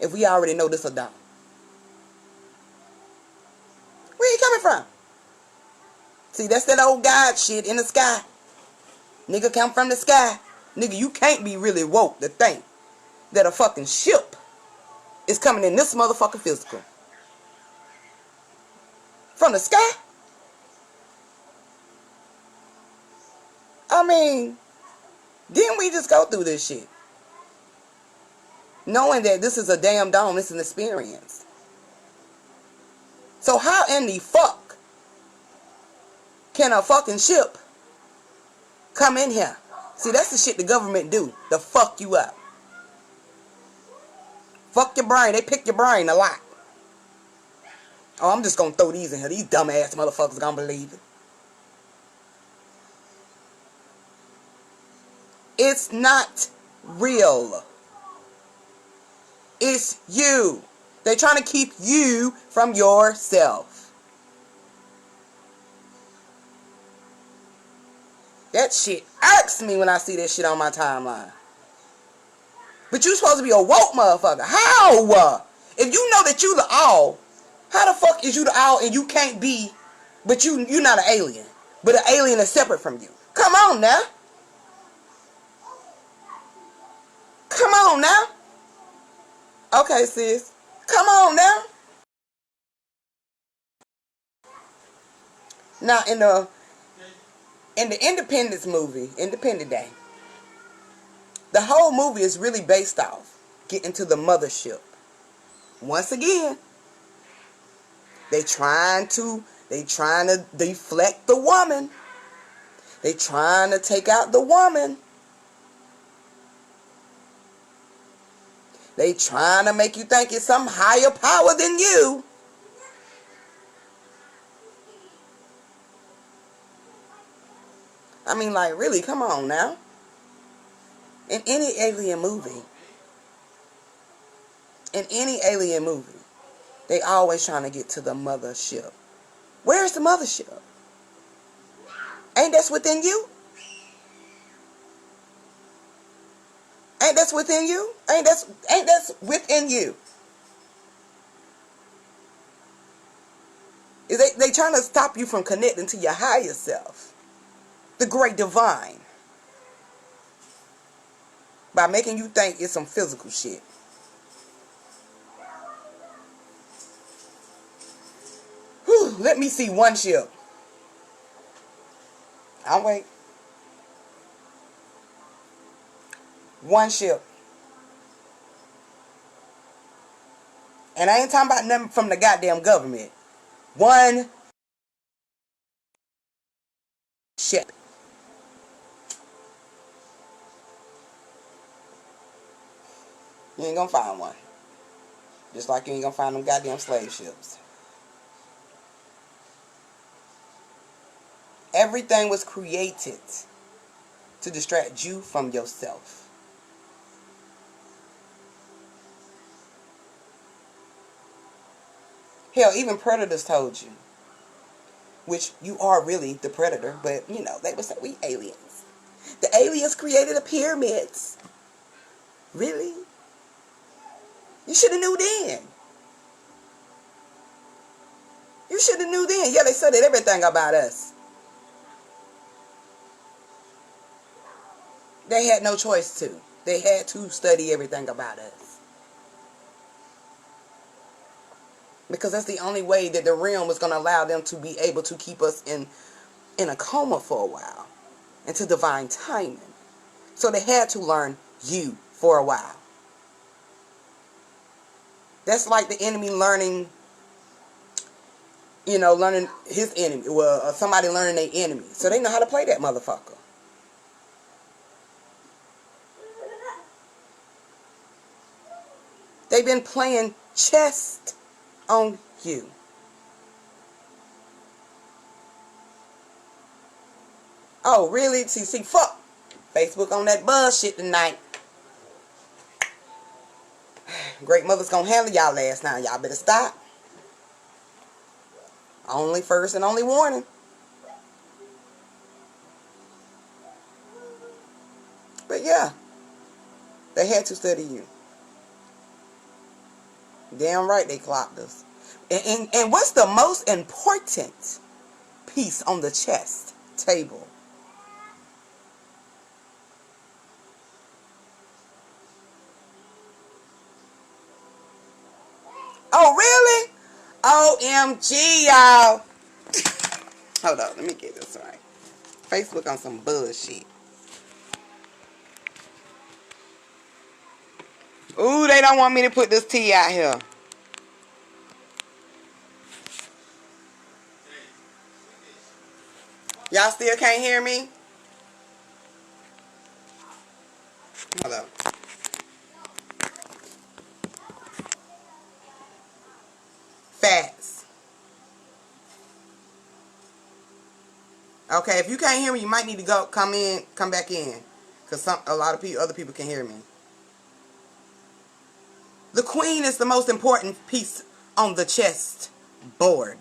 if we already know this a dog? Where you coming from? See, that's that old God shit in the sky. Nigga come from the sky. Nigga, you can't be really woke to think that a fucking ship is coming in this motherfucking physical. From the sky? I mean, didn't we just go through this shit? Knowing that this is a damn dome, it's an experience. So how in the fuck can a fucking ship come in here? See, that's the shit the government do to fuck you up. Fuck your brain. They pick your brain a lot. Oh, I'm just gonna throw these in here. These dumbass motherfuckers gonna believe it. It's not real. It's you. They're trying to keep you from yourself. That shit irks me when I see that shit on my timeline. But you supposed to be a woke motherfucker. How? If you know that you the all, how the fuck is you the all and you can't be, but you're not an alien. But an alien is separate from you. Come on now. Come on now. Okay, sis. Come on now. Now in the Independence movie, Independent Day, the whole movie is really based off getting to the mothership. Once again, they trying to deflect the woman. They trying to take out the woman. They trying to make you think it's some higher power than you. I mean, like, really, come on now. In any alien movie, they always trying to get to the mothership. Where's the mothership? Ain't that's within you? Ain't that's within you? Ain't that's within you? They trying to stop you from connecting to your higher self, the great divine, by making you think it's some physical shit. Whew, let me see one ship. I'll wait. One ship. And I ain't talking about nothing from the goddamn government. One ship. You ain't gonna find one. Just like you ain't gonna find them goddamn slave ships. Everything was created to distract you from yourself. Hell, even predators told you. Which you are really the predator, but you know, they would say we aliens. The aliens created the pyramids. Really? You should have knew then. You should have knew then. Yeah, they studied everything about us. They had no choice to. They had to study everything about us. Because that's the only way that the realm was going to allow them to be able to keep us in a coma for a while. Into divine timing. So they had to learn you for a while. That's like the enemy learning, learning his enemy. Well, somebody learning their enemy. So they know how to play that motherfucker. They've been playing chess on you. Oh, really? See, fuck Facebook on that bullshit tonight. Great mother's gonna handle y'all last night. Y'all better stop. Only first and only warning. But yeah, they had to study you. Damn right they clocked us. And what's the most important piece on the chess table? Oh, really? OMG, y'all. Hold on, let me get this right. Facebook on some bullshit. Ooh, they don't want me to put this tea out here. Y'all still can't hear me? Hold on. Facts. Okay, if you can't hear me, you might need to come back in. Because a lot of other people can hear me. The queen is the most important piece on the chess board.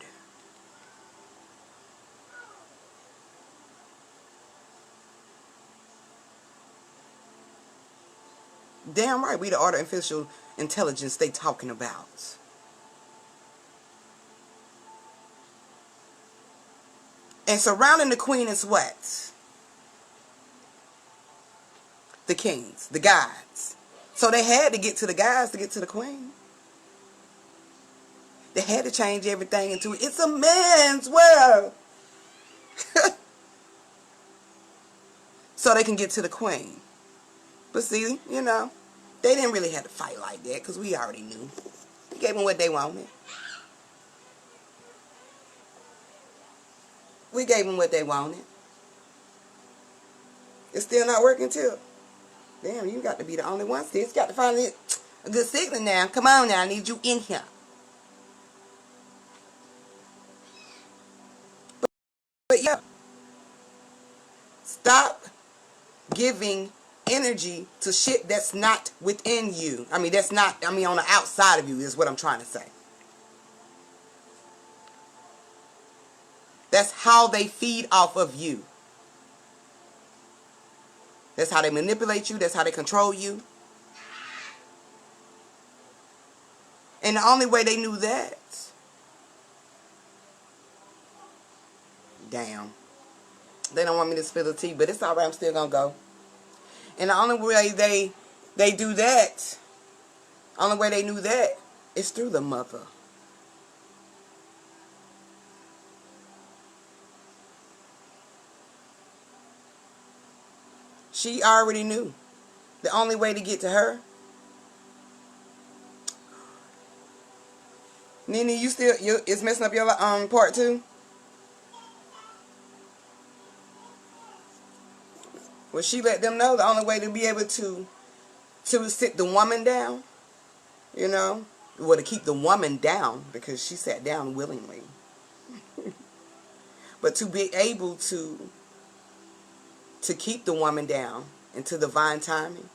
Damn right, we the artificial intelligence they talking about. And surrounding the queen is what? The kings, the gods. So they had to get to the gods to get to the queen. They had to change everything into it's a man's world. So they can get to the queen. But see, they didn't really have to fight like that because we already knew. We gave them what they wanted. We gave them what they wanted. It's still not working too. Damn, you got to be the only one. Sis, got to find a good signal now. Come on now, I need you in here. But yeah, stop giving energy to shit that's not within you. On the outside of you is what I'm trying to say. That's how they feed off of you. That's how they manipulate you. That's how they control you. And the only way they knew that, damn, they don't want me to spill the tea, but it's alright, I'm still gonna go. And the only way they do that, only way they knew that is through the mother. She already knew. The only way to get to her. Nene, it's messing up your part too? Well, she let them know the only way to be able to to sit the woman down, you know, well, to keep the woman down because she sat down willingly. But to be able to keep the woman down into divine timing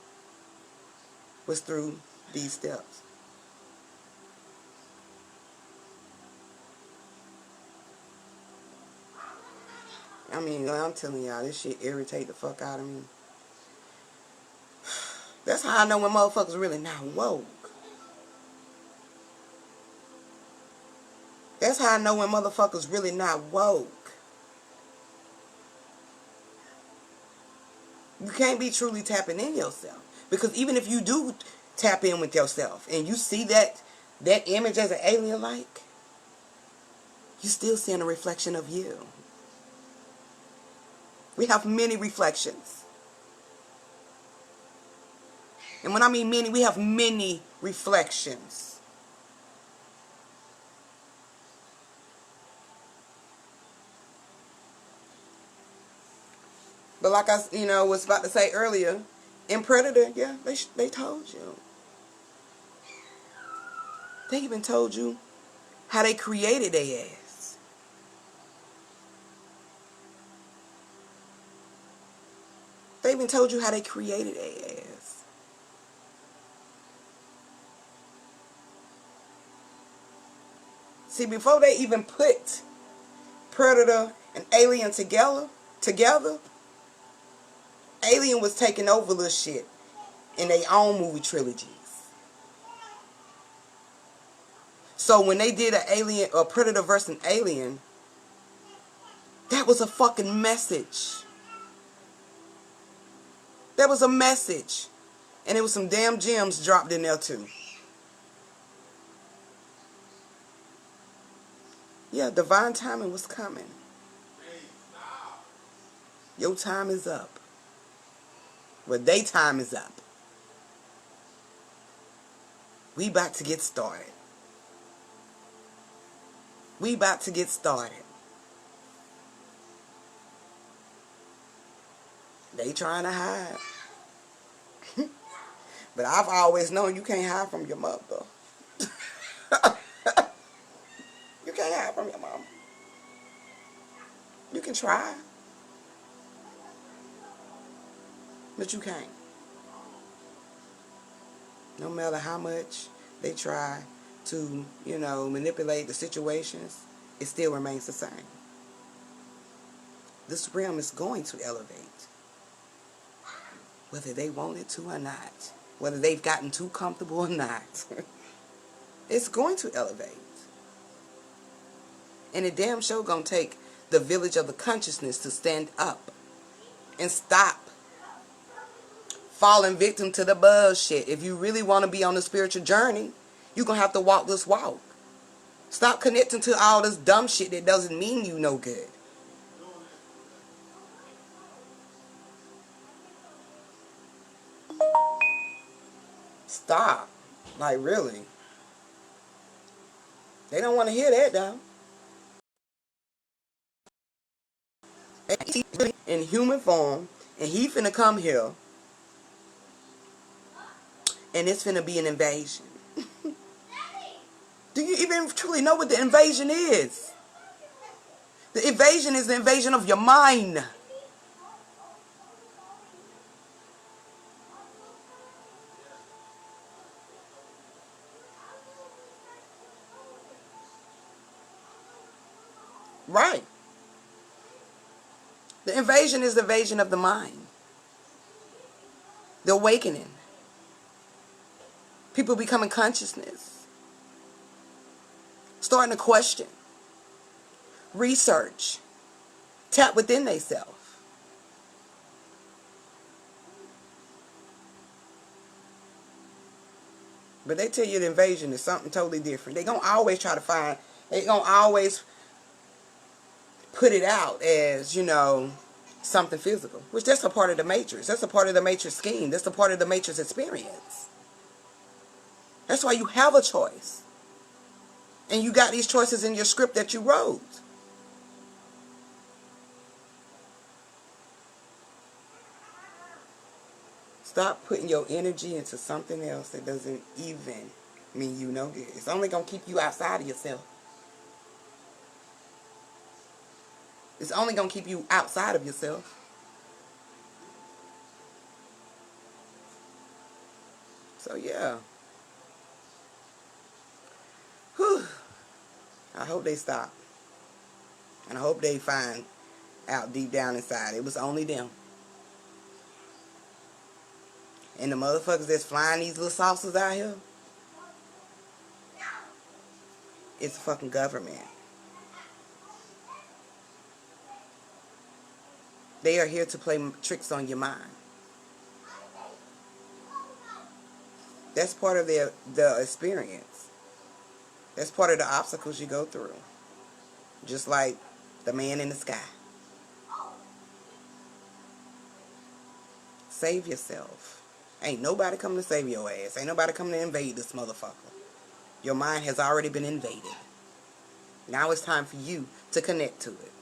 was through these steps. I mean, I'm telling y'all, this shit irritate the fuck out of me. That's how I know when motherfuckers really not woke. That's how I know when motherfuckers really not woke. You can't be truly tapping in yourself. Because even if you do tap in with yourself and you see that image as an alien like, you still seeing a reflection of you. We have many reflections. And when I mean many, we have many reflections. But like I, was about to say earlier, in Predator, yeah, they told you. They even told you how they created their ass. They even told you how they created their ass. See, before they even put Predator and Alien together, Alien was taking over this shit in their own movie trilogies. So when they did a Predator versus an Alien, that was a fucking message. That was a message. And there was some damn gems dropped in there too. Yeah, divine timing was coming. Your time is up. Well, their time is up. We about to get started. We about to get started. They trying to hide. But I've always known you can't hide from your mother. You can't hide from your mama. You can try. But you can't. No matter how much they try to, manipulate the situations, it still remains the same. This realm is going to elevate. Whether they want it to or not. Whether they've gotten too comfortable or not. It's going to elevate. And it damn sure gonna take the village of the consciousness to stand up and stop falling victim to the bullshit. If you really want to be on the spiritual journey, you're gonna have to walk this walk. Stop connecting to all this dumb shit that doesn't mean you no good. Stop. Like, really. They don't want to hear that, though. In human form, and he finna come here, and it's finna be an invasion. Do you even truly know what the invasion is? The invasion is the invasion of your mind. Right. The invasion is the invasion of the mind. The awakening. People becoming consciousness. Starting to question. Research. Tap within themselves. But they tell you the invasion is something totally different. They gonna always try to find, they gonna always put it out as, something physical. Which that's a part of the matrix. That's a part of the matrix scheme. That's a part of the matrix experience. That's why you have a choice. And you got these choices in your script that you wrote. Stop putting your energy into something else that doesn't even mean you no good. It's only going to keep you outside of yourself. It's only going to keep you outside of yourself. So, yeah. Whew. I hope they stop. And I hope they find out deep down inside it was only them. And the motherfuckers that's flying these little saucers out here, it's the fucking government. They are here to play tricks on your mind. That's part of the experience. That's part of the obstacles you go through. Just like the man in the sky. Save yourself. Ain't nobody coming to save your ass. Ain't nobody coming to invade this motherfucker. Your mind has already been invaded. Now it's time for you to connect to it.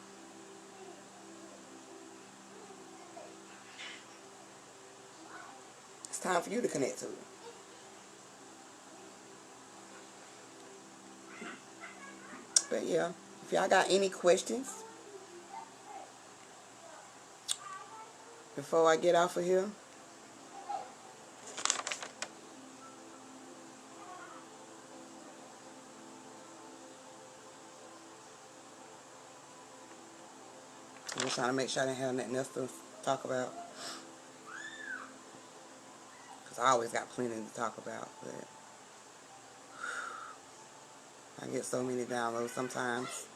It's time for you to connect to it. But yeah, if y'all got any questions before I get off of here, I'm just trying to make sure I didn't have nothing else to talk about. Because I always got plenty to talk about. But I get so many downloads sometimes.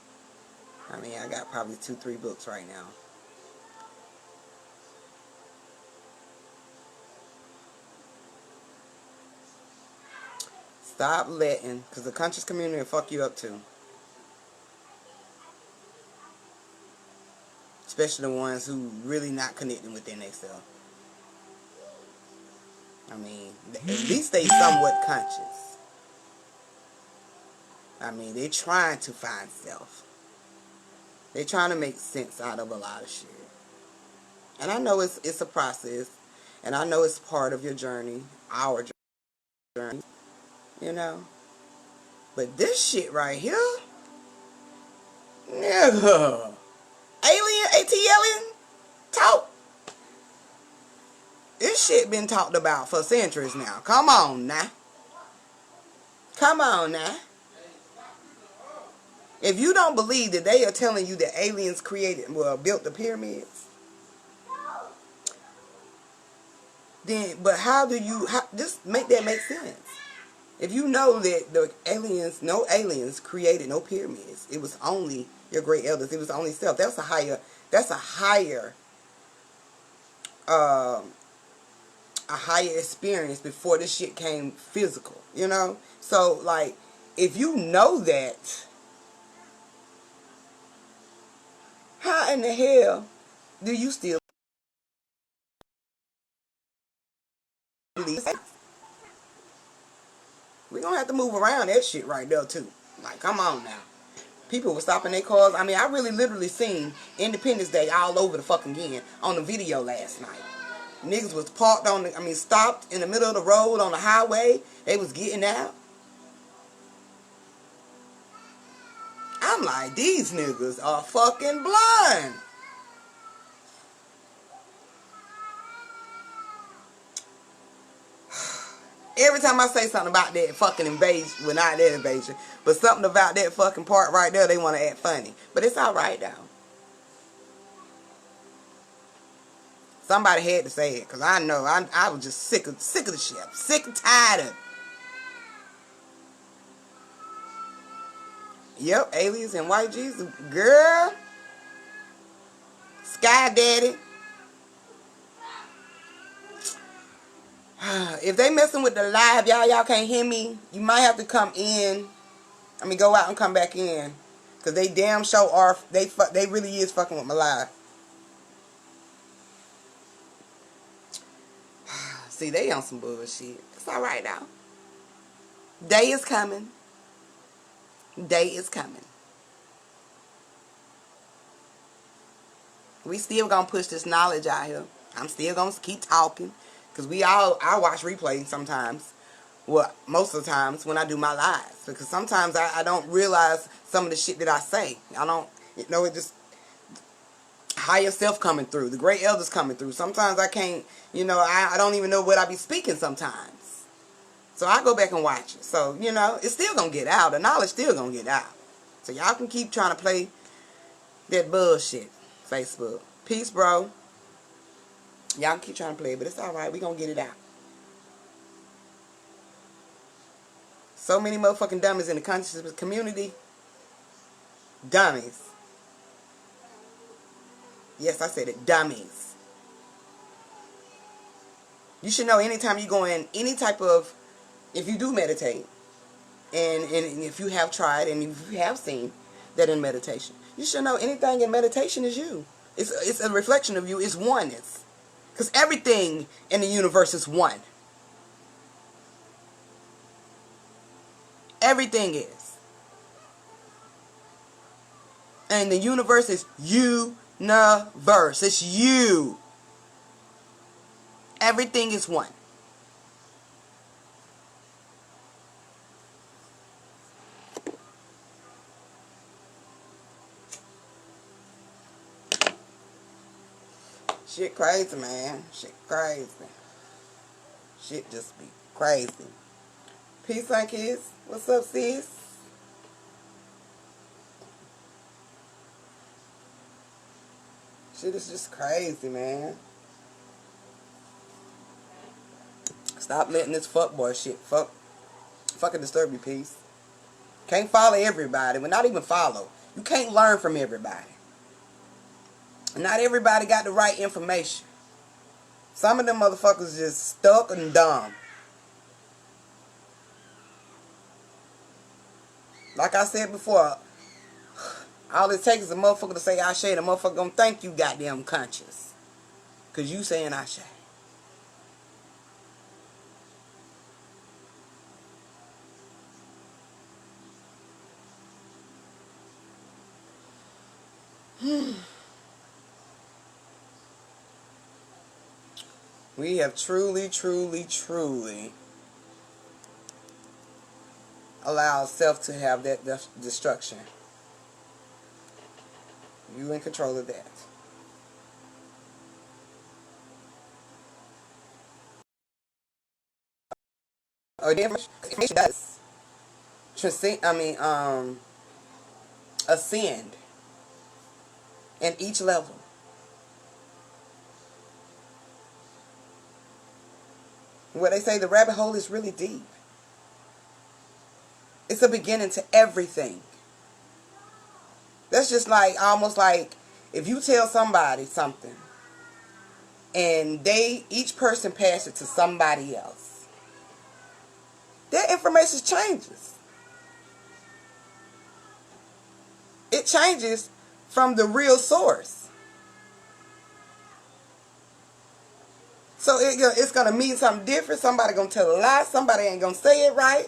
I mean, I got probably 2-3 books right now. Stop letting, because the conscious community will fuck you up too. Especially the ones who really not connecting with their next self. I mean, at least they somewhat conscious. I mean, they trying to find self. They trying to make sense out of a lot of shit. And I know it's a process. And I know it's part of your journey. Our journey. You know. But this shit right here. Nigga. Alien talk. This shit been talked about for centuries now. Come on now. Come on now. If you don't believe that they are telling you that aliens built the pyramids, then, but just make that make sense. If you know that no aliens created no pyramids, it was only your great elders, it was only self. That's a higher experience before this shit came physical, you know? So, like, if you know that, how in the hell do you still believe? We're going to have to move around that shit right there, too. Like, come on now. People were stopping their cars. I mean, I really literally seen Independence Day all over the fucking again on the video last night. Niggas was stopped in the middle of the road on the highway. They was getting out. I'm like, these niggas are fucking blind. Every time I say something about that fucking invasion, well, not that invasion, but something about that fucking part right there, they want to act funny. But it's alright now. Somebody had to say it, because I know I was just sick of the shit. I'm sick and tired of it. Yep, aliens and white Jesus. Girl. Sky Daddy. If they messing with the live, y'all can't hear me, you might have to come in. Go out and come back in. Because they damn sure are, they really is fucking with my live. See, they on some bullshit. It's alright now. Day is coming. Day is coming. We still gonna push this knowledge out here. I'm still gonna keep talking. Because I watch replays sometimes. Well, most of the times when I do my lives. Because sometimes I don't realize some of the shit that I say. I don't, it just, higher self coming through. The great elders coming through. Sometimes I can't, I don't even know what I be speaking sometimes. So I go back and watch it. So, it's still going to get out. The knowledge still going to get out. So y'all can keep trying to play that bullshit. Facebook. Peace, bro. Y'all can keep trying to play it, but it's alright. We going to get it out. So many motherfucking dummies in the consciousness community. Dummies. Yes, I said it. Dummies. You should know anytime you go in any type of, if you do meditate, and if you have tried and if you have seen that in meditation, you should know anything in meditation is you. It's a reflection of you. It's oneness. Because everything in the universe is one. Everything is. And the universe is universe. It's you. Everything is one. Shit crazy, man. Shit crazy. Shit just be crazy. Peace and kiss. What's up, sis? Shit is just crazy, man. Stop letting this fuckboy shit fucking disturb you, peace. Can't follow everybody. Well, not even follow. You can't learn from everybody. Not everybody got the right information. Some of them motherfuckers just stuck and dumb. Like I said before, all it takes is a motherfucker to say Ashe, and a motherfucker gonna thank you goddamn conscious. Cause you saying Ashe. We have truly, truly, truly allowed self to have that destruction. You in control of that. Or the information does transcend. Ascend in each level. What they say, the rabbit hole is really deep. It's a beginning to everything. That's just like, almost like, if you tell somebody something, and each person pass it to somebody else, their information changes. It changes from the real source. So it's going to mean something different. Somebody going to tell a lie. Somebody ain't going to say it right.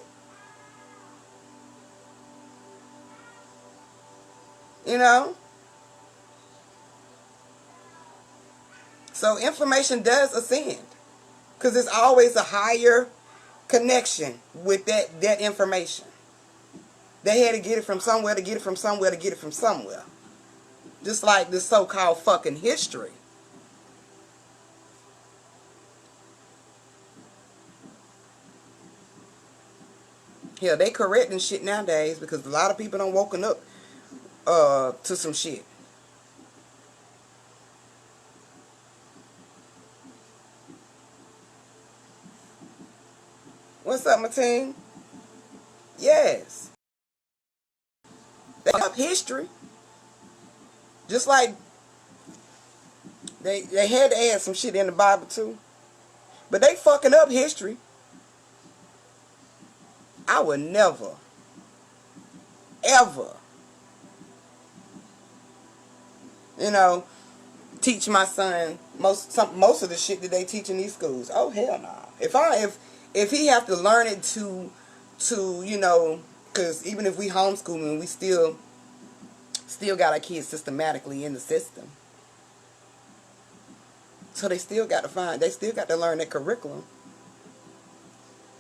You know? So information does ascend. Because there's always a higher connection with that information. They had to get it from somewhere, to get it from somewhere, to get it from somewhere. Just like this so-called fucking history. Hell, they correcting shit nowadays because a lot of people don't woken up to some shit. What's up, my team? Yes. They up history. Just like they had to add some shit in the Bible too. But they fucking up history. I would never, ever, teach my son most of the shit that they teach in these schools. Oh hell no. If he have to learn it to because even if we homeschooling, we still got our kids systematically in the system. So they still got to learn that curriculum.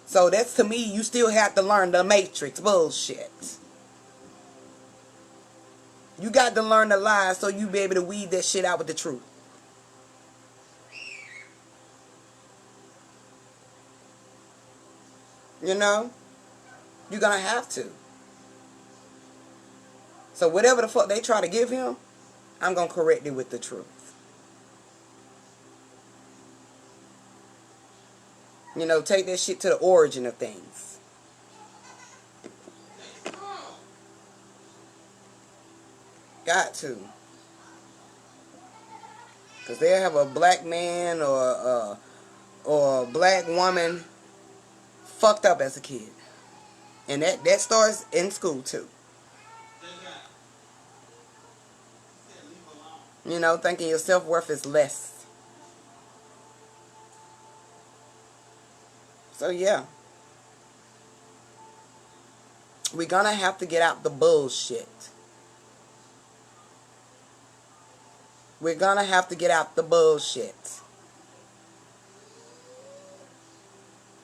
So that's, to me, you still have to learn the matrix bullshit. You got to learn the lies so you be able to weed that shit out with the truth. You know? You're going to have to. So whatever the fuck they try to give him, I'm going to correct it with the truth. You know, take that shit to the origin of things. Got to. Because they'll have a black man or a black woman fucked up as a kid. And that starts in school too. You know, thinking your self-worth is less. So yeah. We're going to have to get out the bullshit. We're going to have to get out the bullshit.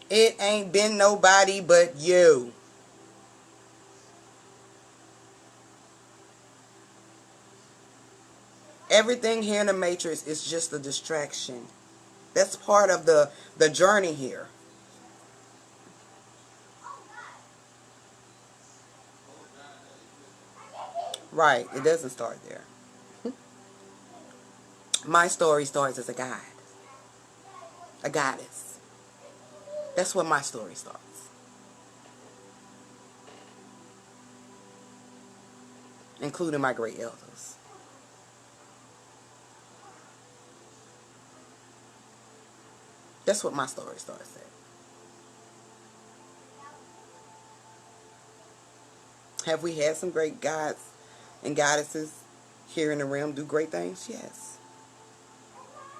It ain't been nobody but you. Everything here in the Matrix is just a distraction. That's part of the journey here. Right. It doesn't start there. My story starts as a guide. A goddess. That's where my story starts. Including my great elders. That's what my story starts at. Have we had some great gods and goddesses here in the realm do great things? Yes.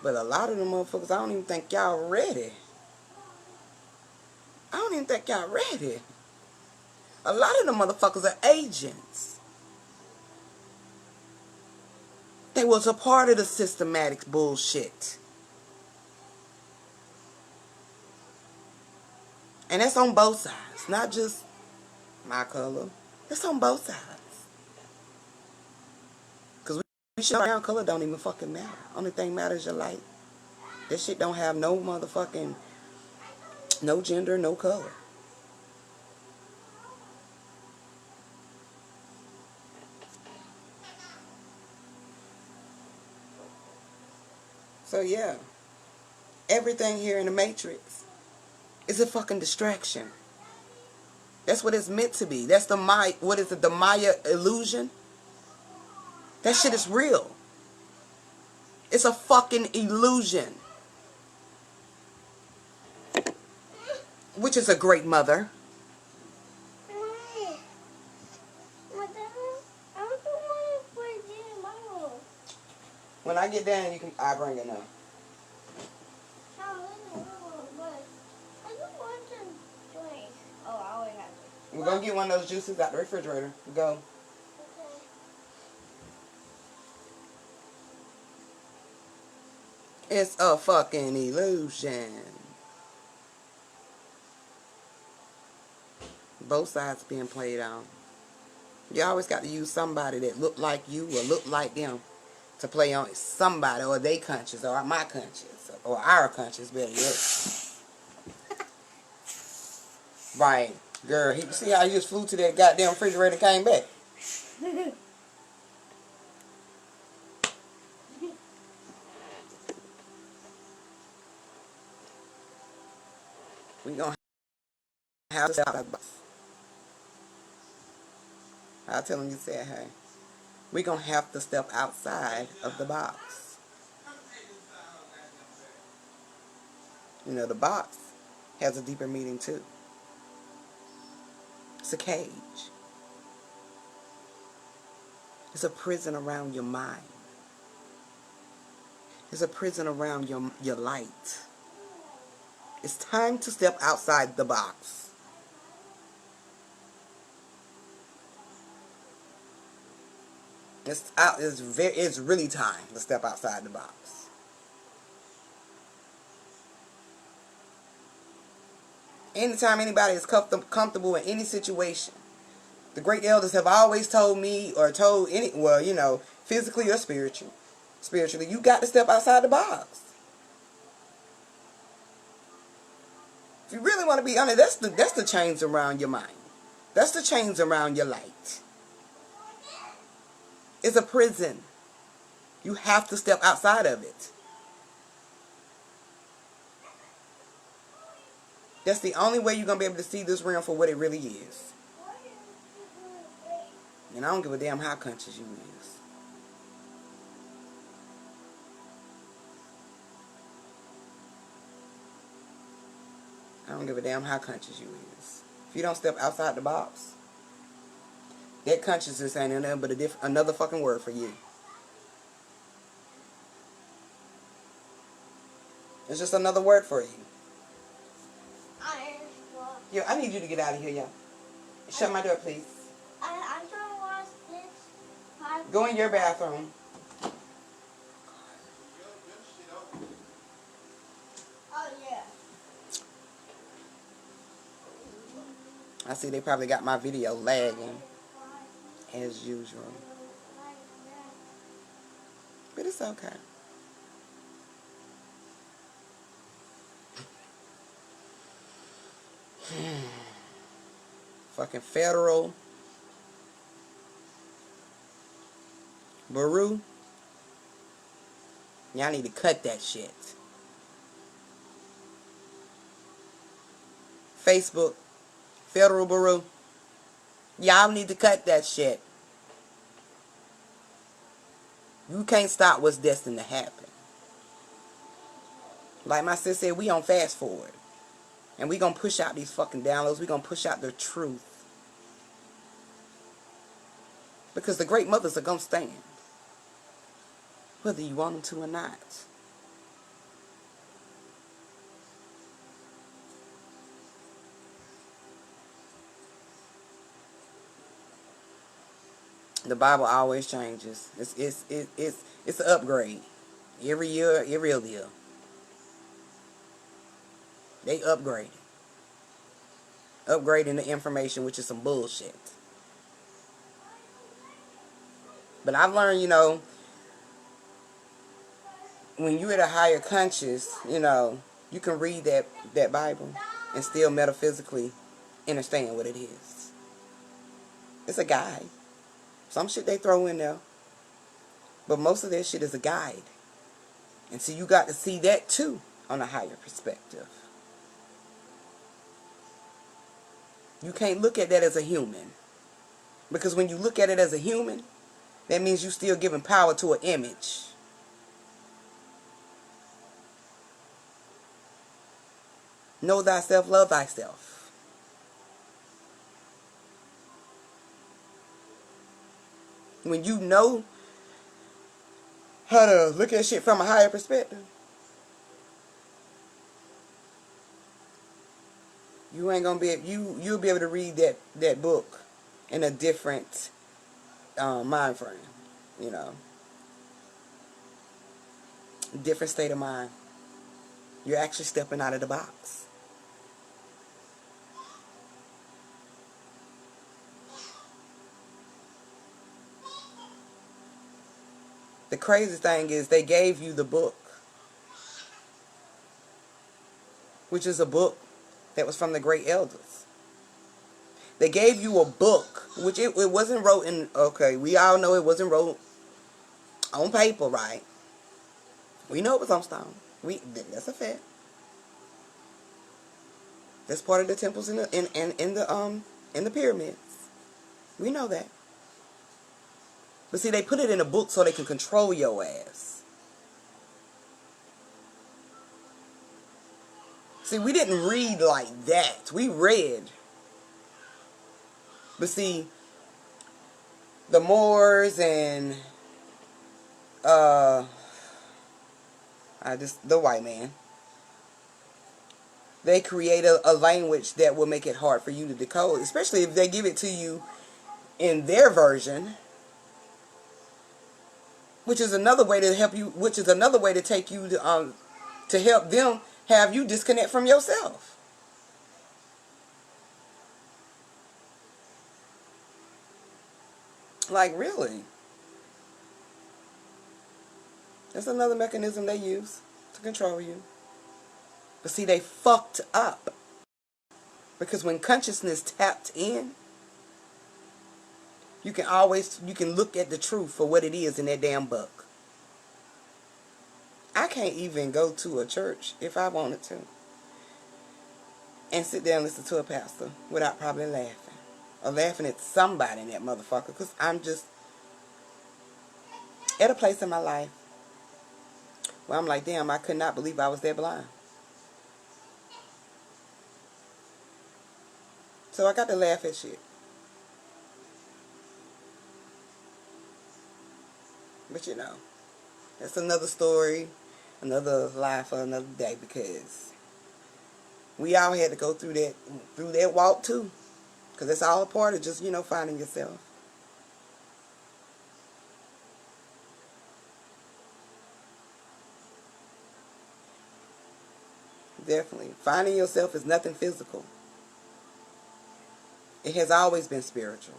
But a lot of them motherfuckers, I don't even think y'all ready. I don't even think y'all ready. A lot of them motherfuckers are agents. They was a part of the systematic bullshit. And that's on both sides. Not just my color. It's on both sides. Because we shit around, color don't even fucking matter. Only thing matters is your light. This shit don't have no motherfucking, no gender, no color. So yeah. Everything here in the Matrix is a fucking distraction. That's what it's meant to be. That's the Maya, what is it, the Maya illusion? That shit is real. It's a fucking illusion. Which is a great mother. When I get down, I bring it now. We're gonna get one of those juices out the refrigerator. Go. It's a fucking illusion. Both sides being played on. You always got to use somebody that look like you or look like them to play on somebody or they conscience or my conscience or our conscience, better yet. Right. Girl, see how he just flew to that goddamn refrigerator and came back? We gonna have to step out of the box. I'll tell him you said, hey. We gonna have to step outside of the box. You know, the box has a deeper meaning too. It's a cage. It's a prison around your mind. It's a prison around your light. It's time to step outside the box. It's really time to step outside the box. Anytime anybody is comfortable in any situation, the great elders have always told me, or told any, well, you know, physically or spiritually, you got to step outside the box. If you really want to be honest, that's the chains around your mind. That's the chains around your light. It's a prison. You have to step outside of it. That's the only way you're going to be able to see this realm for what it really is. And I don't give a damn how conscious you is. I don't give a damn how conscious you is. If you don't step outside the box, that consciousness ain't nothing but another fucking word for you. It's just another word for you. Yo, I need you to get out of here, y'all. Shut my door, please. I'm trying to watch this. Go in your bathroom. Oh, yeah. I see they probably got my video lagging, as usual. But it's okay. Fucking federal Baru. Y'all need to cut that shit. Facebook, Federal Bureau. Y'all need to cut that shit. You can't stop what's destined to happen. Like my sis said, we on fast forward. And we gonna push out these fucking downloads. We gonna push out the truth. Because the great mothers are gonna stand. Whether you want them to or not. The Bible always changes. It's an upgrade. Every year, every other year. They upgrade. Upgrading the information, which is some bullshit. But I've learned, you know, when you're at a higher conscious, you know, you can read that Bible and still metaphysically understand what it is. It's a guide. Some shit they throw in there. But most of that shit is a guide. And so you got to see that too on a higher perspective. You can't look at that as a human. Because when you look at it as a human, that means you're still giving power to an image. Know thyself, love thyself. When you know how to look at shit from a higher perspective, you ain't gonna be you'll be able to read that book in a different mind frame, you know, different state of mind. You're actually stepping out of the box. The crazy thing is they gave you the book, which is a book that was from the great elders. They gave you a book, which it wasn't wrote in, okay, we all know it wasn't wrote on paper, right? We know it was on stone. That's a fact. That's part of the temples in the pyramids. We know that. But see, they put it in a book so they can control your ass. See, we didn't read like that. We read. But see, the Moors and the white man, they create a language that will make it hard for you to decode, especially if they give it to you in their version, which is another way to help you, which is another way to take you to help them have you disconnect from yourself. Like, really? That's another mechanism they use to control you. But see, they fucked up. Because when consciousness tapped in, you can look at the truth for what it is in that damn book. I can't even go to a church if I wanted to and sit there and listen to a pastor without probably laughing. Or laughing at somebody in that motherfucker. Because I'm just at a place in my life where I'm like, damn, I could not believe I was that blind. So I got to laugh at shit. But you know, that's another story, another life for another day, because we all had to go through that walk too. Because it's all a part of just, finding yourself. Definitely. Finding yourself is nothing physical. It has always been spiritual.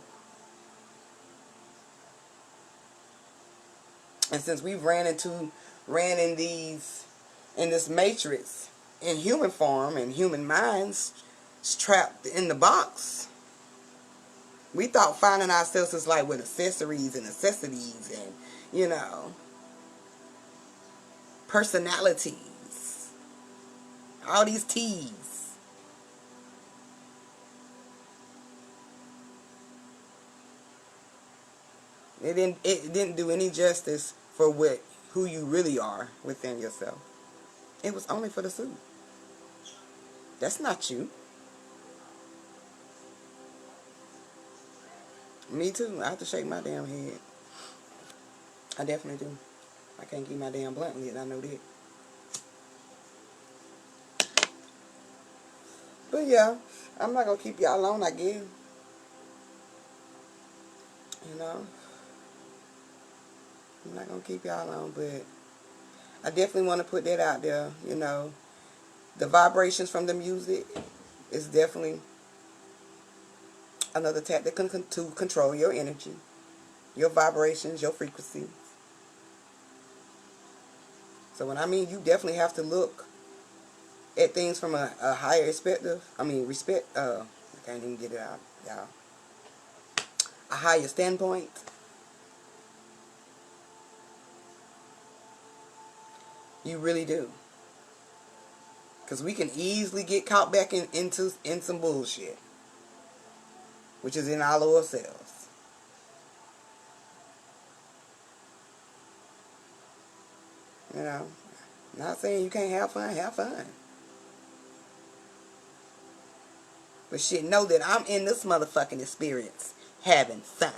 And since we've ran in this matrix in human form and human minds trapped in the box, we thought finding ourselves is like with accessories and necessities and, personalities. All these T's. It didn't do any justice for who you really are within yourself. It was only for the suit. That's not you. Me too. I have to shake my damn head. I definitely do. I can't keep my damn blunt lit. I know that. But yeah, I'm not gonna keep y'all alone, I guess. You know, I'm not gonna keep y'all alone, but I definitely want to put that out there. The vibrations from the music is definitely another tactic to control your energy, your vibrations, your frequencies. So when I mean you definitely have to look at things from a higher perspective. I mean respect. I can't even get it out, y'all. A higher standpoint. You really do. Because we can easily get caught back in some bullshit, which is in our lower selves. Not saying you can't have fun. Have fun. But shit, know that I'm in this motherfucking experience having fun.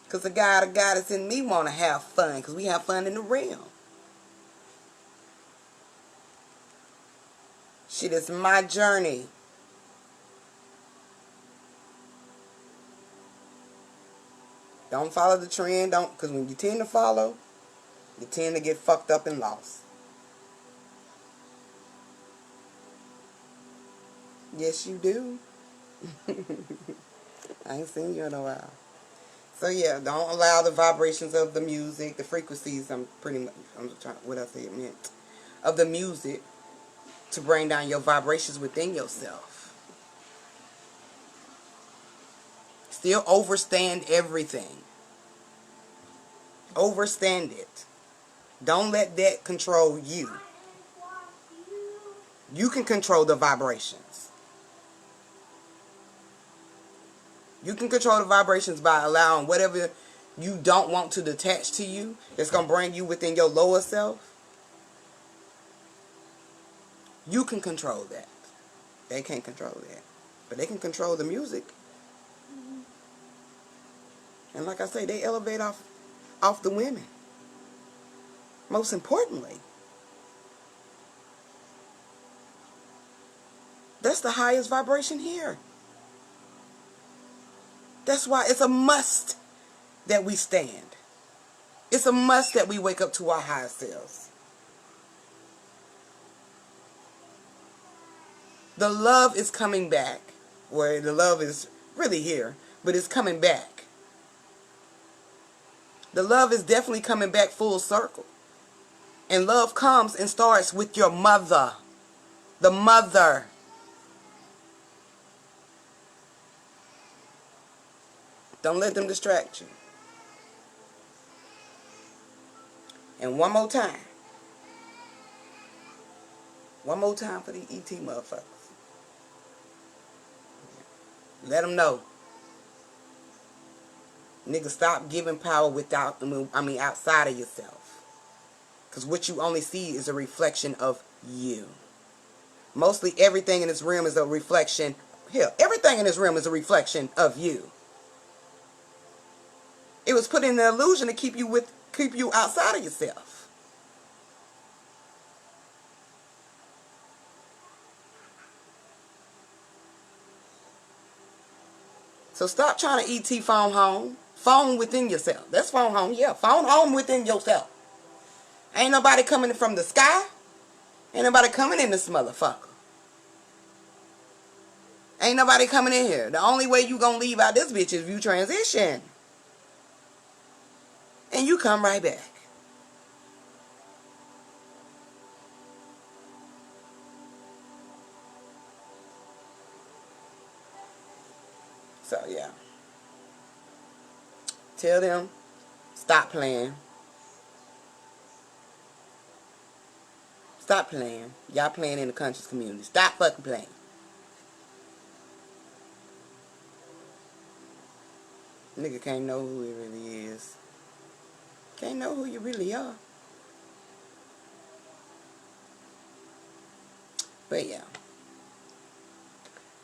Because the God that's in me want to have fun. Because we have fun in the realm. Shit, it's my journey. Don't follow the trend. Because when you tend to follow, you tend to get fucked up and lost. Yes, you do. I ain't seen you in a while. So yeah, don't allow the vibrations of the music, the frequencies. I'm trying. What I say it meant of the music to bring down your vibrations within yourself. Still overstand everything. Overstand it. Don't let that control you. You can control the vibrations. You can control the vibrations by allowing whatever you don't want to detach to you that's going to bring you within your lower self. You can control that. They can't control that. But they can control the music. And like I say, they elevate off the women. Most importantly. That's the highest vibration here. That's why it's a must that we stand. It's a must that we wake up to our higher selves. The love is coming back. Or the love is really here. but it's coming back. The love is definitely coming back full circle. And love comes and starts with your mother. The mother. Don't let them distract you. And one more time. One more time for the ET motherfuckers. Let them know. Nigga, stop giving power outside of yourself. Because what you only see is a reflection of you. Mostly everything in this realm is a reflection. Hell, everything in this realm is a reflection of you. It was put in the illusion to keep you outside of yourself. So stop trying to ET phone home. Phone within yourself. That's phone home. Yeah, phone home within yourself. Ain't nobody coming from the sky. Ain't nobody coming in this motherfucker. Ain't nobody coming in here. The only way you gonna leave out this bitch is if you transition. And you come right back. So, yeah. Tell them, stop playing. Stop playing. Y'all playing in the conscious community. Stop fucking playing. Nigga can't know who he really is. Can't know who you really are. But yeah.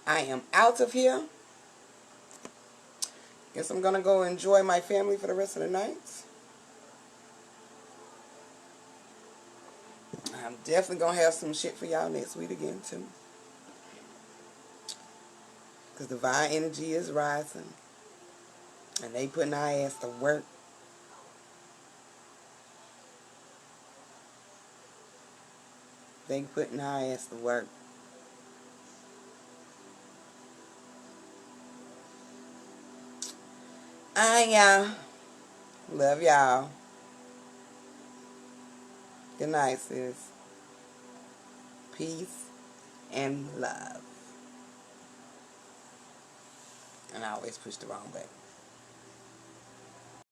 I am out of here. Guess I'm gonna go enjoy my family for the rest of the night. I'm definitely gonna have some shit for y'all next week again too. Because divine energy is rising. And they putting our ass to work. They putting our ass to work. Y'all. Love y'all. Good night, sis. Peace and love. And I always push the wrong button.